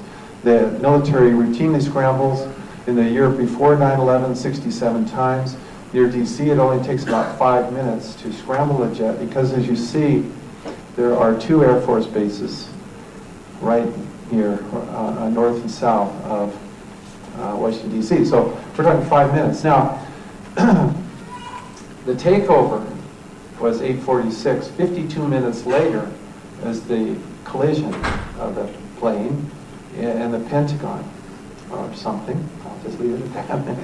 the military routinely scrambles. In the year before 9/11, 67 times. Near DC, it only takes about 5 minutes to scramble a jet because, as you see, there are 2 Air Force bases right here, north and south of Washington, D.C. So we're talking 5 minutes. Now, the takeover was 8:46. 52 minutes later is the collision of the plane and the Pentagon, or something. I'll just leave it at that.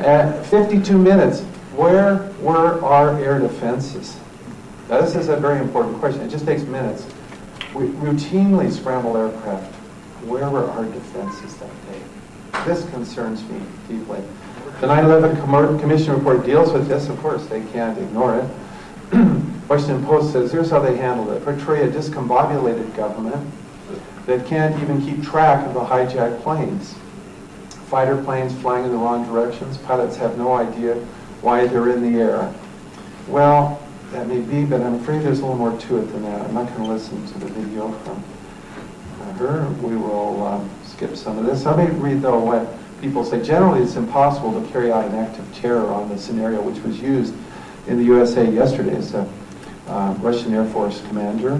At 52 minutes, where were our air defenses? Now, this is a very important question. It just takes minutes. We routinely scramble aircraft. Where were our defenses that day? This concerns me deeply. The 9/11 Commission report deals with this. Of course, they can't ignore it. Washington Post says, here's how they handled it. Portray a discombobulated government that can't even keep track of the hijacked planes. Fighter planes flying in the wrong directions. Pilots have no idea why they're in the air. Well, that may be, but I'm afraid there's a little more to it than that. I'm not going to listen to the video from her. We will skip some of this. Let me read, though, what people say. Generally, it's impossible to carry out an act of terror on the scenario which was used in the USA yesterday as a Russian Air Force commander.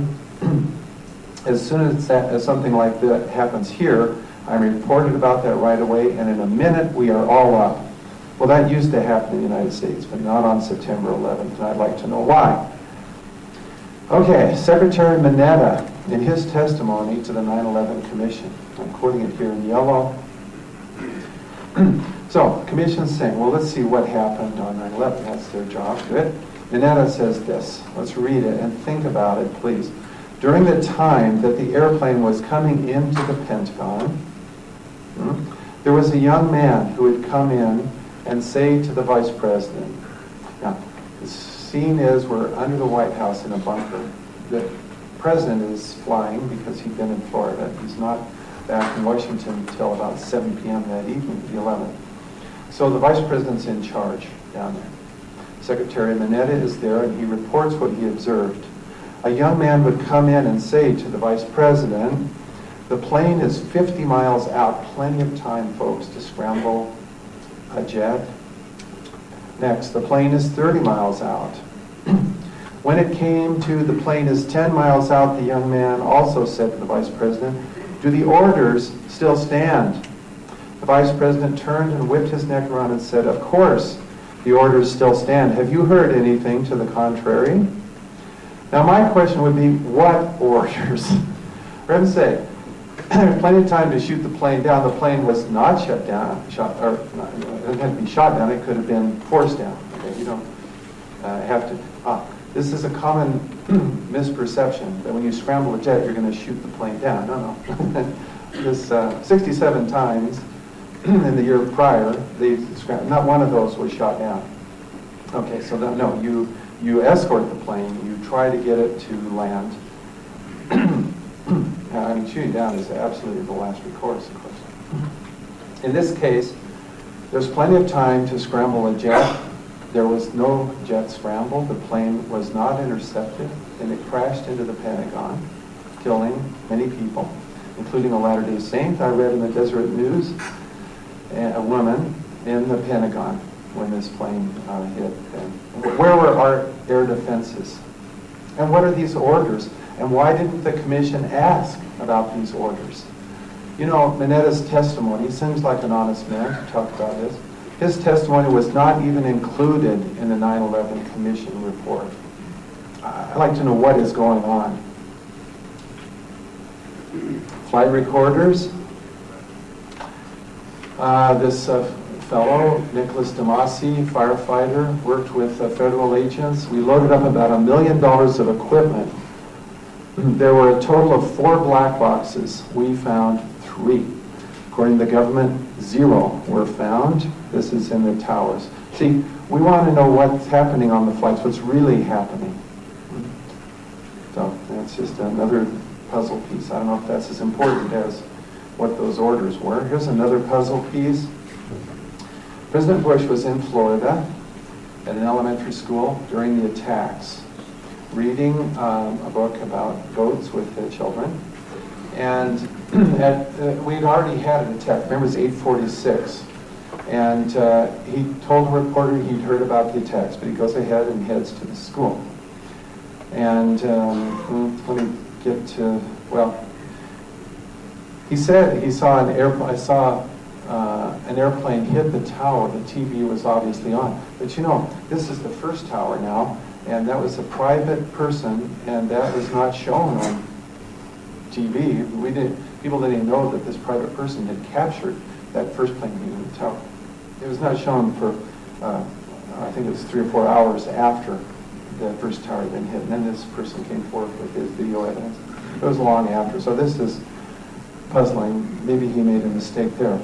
As soon as something like that happens here, I reported about that right away, and in a minute we are all up. Well, that used to happen in the United States, but not on September 11th, and I'd like to know why. Okay, Secretary Mineta, in his testimony to the 9/11 Commission, I'm quoting it here in yellow. So, Commission's saying, well, let's see what happened on 9/11. That's their job. Good. Mineta says this. Let's read it and think about it, please. During the time that the airplane was coming into the Pentagon, there was a young man who would come in and say to the Vice President, now, the scene is we're under the White House in a bunker. The President is flying because he'd been in Florida. He's not back in Washington until about 7 p.m. that evening, the 11th. So the Vice President's in charge down there. Secretary Mineta is there, and he reports what he observed. A young man would come in and say to the Vice President, the plane is 50 miles out. Plenty of time, folks, to scramble a jet. Next, the plane is 30 miles out. When it came to the plane is 10 miles out, the young man also said to the Vice President, do the orders still stand? The Vice President turned and whipped his neck around and said, of course, the orders still stand. Have you heard anything to the contrary? Now, my question would be, what orders? For heaven's sake, there's plenty of time to shoot the plane down. The plane was not shut down, it had to be shot down. It could have been forced down. Okay? You don't have to. This is a common misperception that when you scramble a jet, you're going to shoot the plane down. No. This 67 times in the year prior, not one of those was shot down. Okay, so then, no, you escort the plane, you try to get it to land. I mean, shooting down is absolutely the last recourse, of course. In this case, there's plenty of time to scramble a jet. There was no jet scramble. The plane was not intercepted, and it crashed into the Pentagon, killing many people, including a Latter-day Saint. I read in the Deseret News, a woman in the Pentagon when this plane hit. And where were our air defenses? And what are these orders? And why didn't the commission ask about these orders? You know, Minetta's testimony, he seems like an honest man to talk about this. His testimony was not even included in the 9/11 Commission report. I'd like to know what is going on. Flight recorders. This fellow, Nicholas DeMasi, firefighter, worked with federal agents. We loaded up about $1 million of equipment. There were a total of 4 black boxes. We found 3. According to the government, 0 were found. This is in the towers. See, we want to know what's happening on the flights, what's really happening. So that's just another puzzle piece. I don't know if that's as important as what those orders were. Here's another puzzle piece. President Bush was in Florida at an elementary school during the attacks, reading a book about goats with the children. And we'd already had an attack. Remember, it was 8:46. And he told a reporter he'd heard about the attacks, but he goes ahead and heads to the school. And let me get to, well, he said he saw an airplane. I saw an airplane hit the tower. The TV was obviously on. But you know, this is the first tower now, and that was a private person, and that was not shown on TV. People didn't even know that this private person had captured that first plane hitting the tower. It was not shown for, I think it was 3 or 4 hours after the first tower had been hit, and then this person came forward with his video evidence. It was long after, so this is puzzling. Maybe he made a mistake there.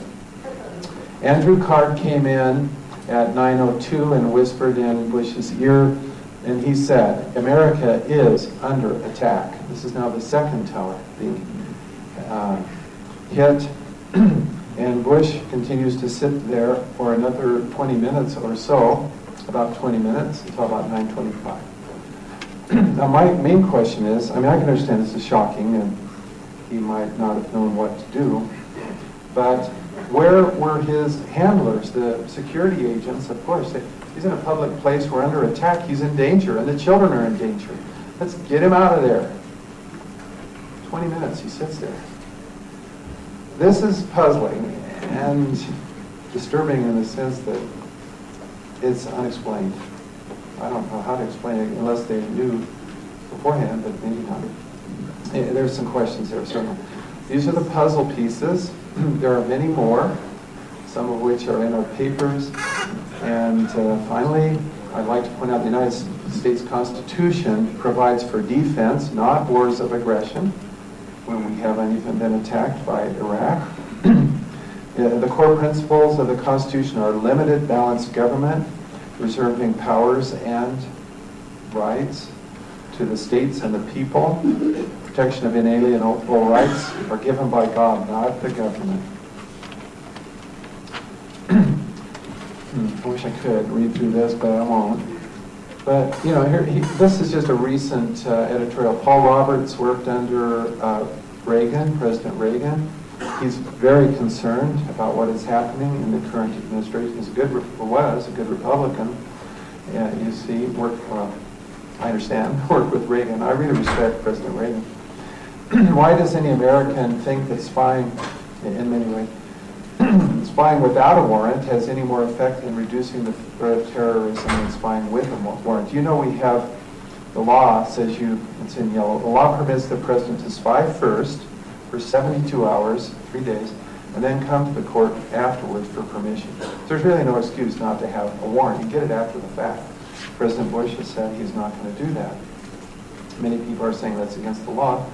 Andrew Card came in at 9:02 and whispered in Bush's ear, and he said, "America is under attack." This is now the second tower being hit, and Bush continues to sit there for another 20 minutes or so, about 20 minutes, until about 9:25. Now my main question is, I mean, I can understand this is shocking, and he might not have known what to do, but where were his handlers, the security agents? Of course, he's in a public place, we're under attack, he's in danger, and the children are in danger. Let's get him out of there. 20 minutes he sits there. This is puzzling and disturbing in the sense that it's unexplained. I don't know how to explain it unless they knew beforehand, but maybe not. There's some questions there, certainly. These are the puzzle pieces. There are many more, some of which are in our papers. And finally, I'd like to point out the United States Constitution provides for defense, not wars of aggression, when we haven't even been attacked by Iraq. The core principles of the Constitution are limited, balanced government, reserving powers and rights to the states and the people. Protection of inalienable rights are given by God, not the government. I wish I could read through this, but I won't. But, you know, this is just a recent editorial. Paul Roberts worked under Reagan, President Reagan. He's very concerned about what is happening in the current administration. He's was a good Republican. You see, I understand, worked with Reagan. I really respect President Reagan. Why does any American think that spying, in many ways, spying without a warrant has any more effect in reducing the threat of terrorism than spying with a warrant? You know, we have, the law says it's in yellow, the law permits the president to spy first for 72 hours, 3 days, and then come to the court afterwards for permission. So there's really no excuse not to have a warrant. You get it after the fact. President Bush has said he's not going to do that. Many people are saying that's against the law.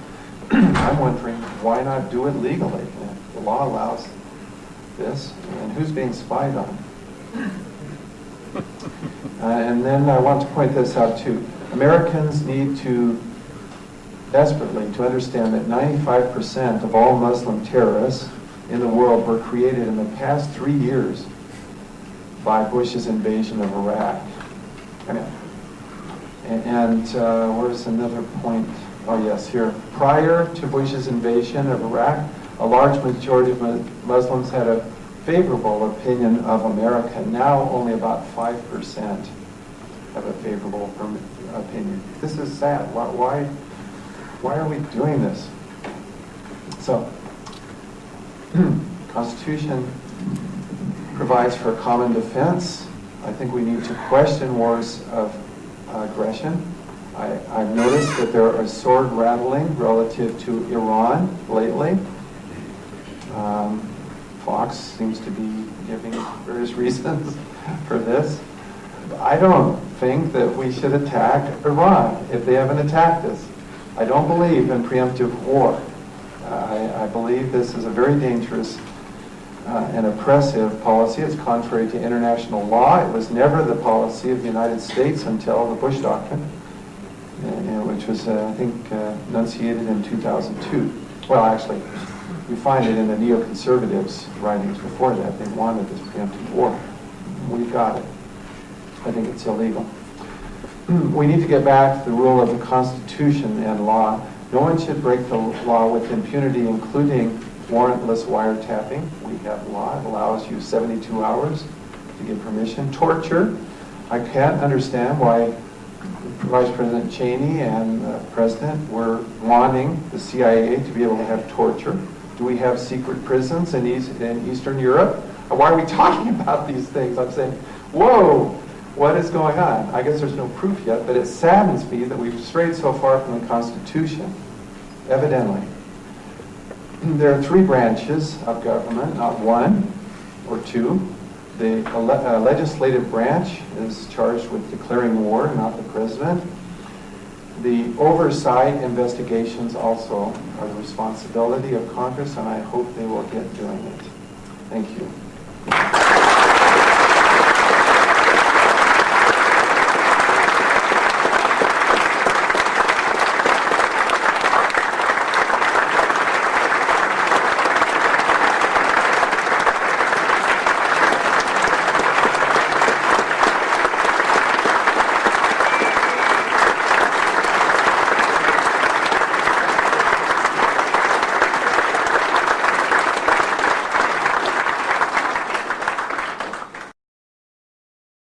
I'm wondering, why not do it legally? The law allows this, and who's being spied on. And then I want to point this out too. Americans need to desperately to understand that 95% of all Muslim terrorists in the world were created in the past 3 years by Bush's invasion of Iraq. And where's another point? Oh yes, here. Prior to Bush's invasion of Iraq, a large majority of Muslims had a favorable opinion of America. Now only about 5% have a favorable opinion. This is sad. Why are we doing this? So, Constitution provides for common defense. I think we need to question wars of aggression. I've noticed that there are sword rattling relative to Iran lately. Fox seems to be giving various reasons for this. I don't think that we should attack Iran if they haven't attacked us. I don't believe in preemptive war. I believe this is a very dangerous and oppressive policy. It's contrary to international law. It was never the policy of the United States until the Bush Doctrine, which was, I think, enunciated in 2002. Well, actually, you find it in the neoconservatives' writings before that. They wanted this preemptive war. We've got it. I think it's illegal. We need to get back to the rule of the Constitution and law. No one should break the law with impunity, including warrantless wiretapping. We have law. It allows you 72 hours to get permission. Torture. I can't understand why Vice President Cheney and the President were wanting the CIA to be able to have torture. Do we have secret prisons in Eastern Europe? Why are we talking about these things? I'm saying, whoa, what is going on? I guess there's no proof yet, but it saddens me that we've strayed so far from the Constitution, evidently. There are 3 branches of government, not 1 or 2. The legislative branch is charged with declaring war, not the president. The oversight investigations also are the responsibility of Congress, and I hope they will get doing it. Thank you.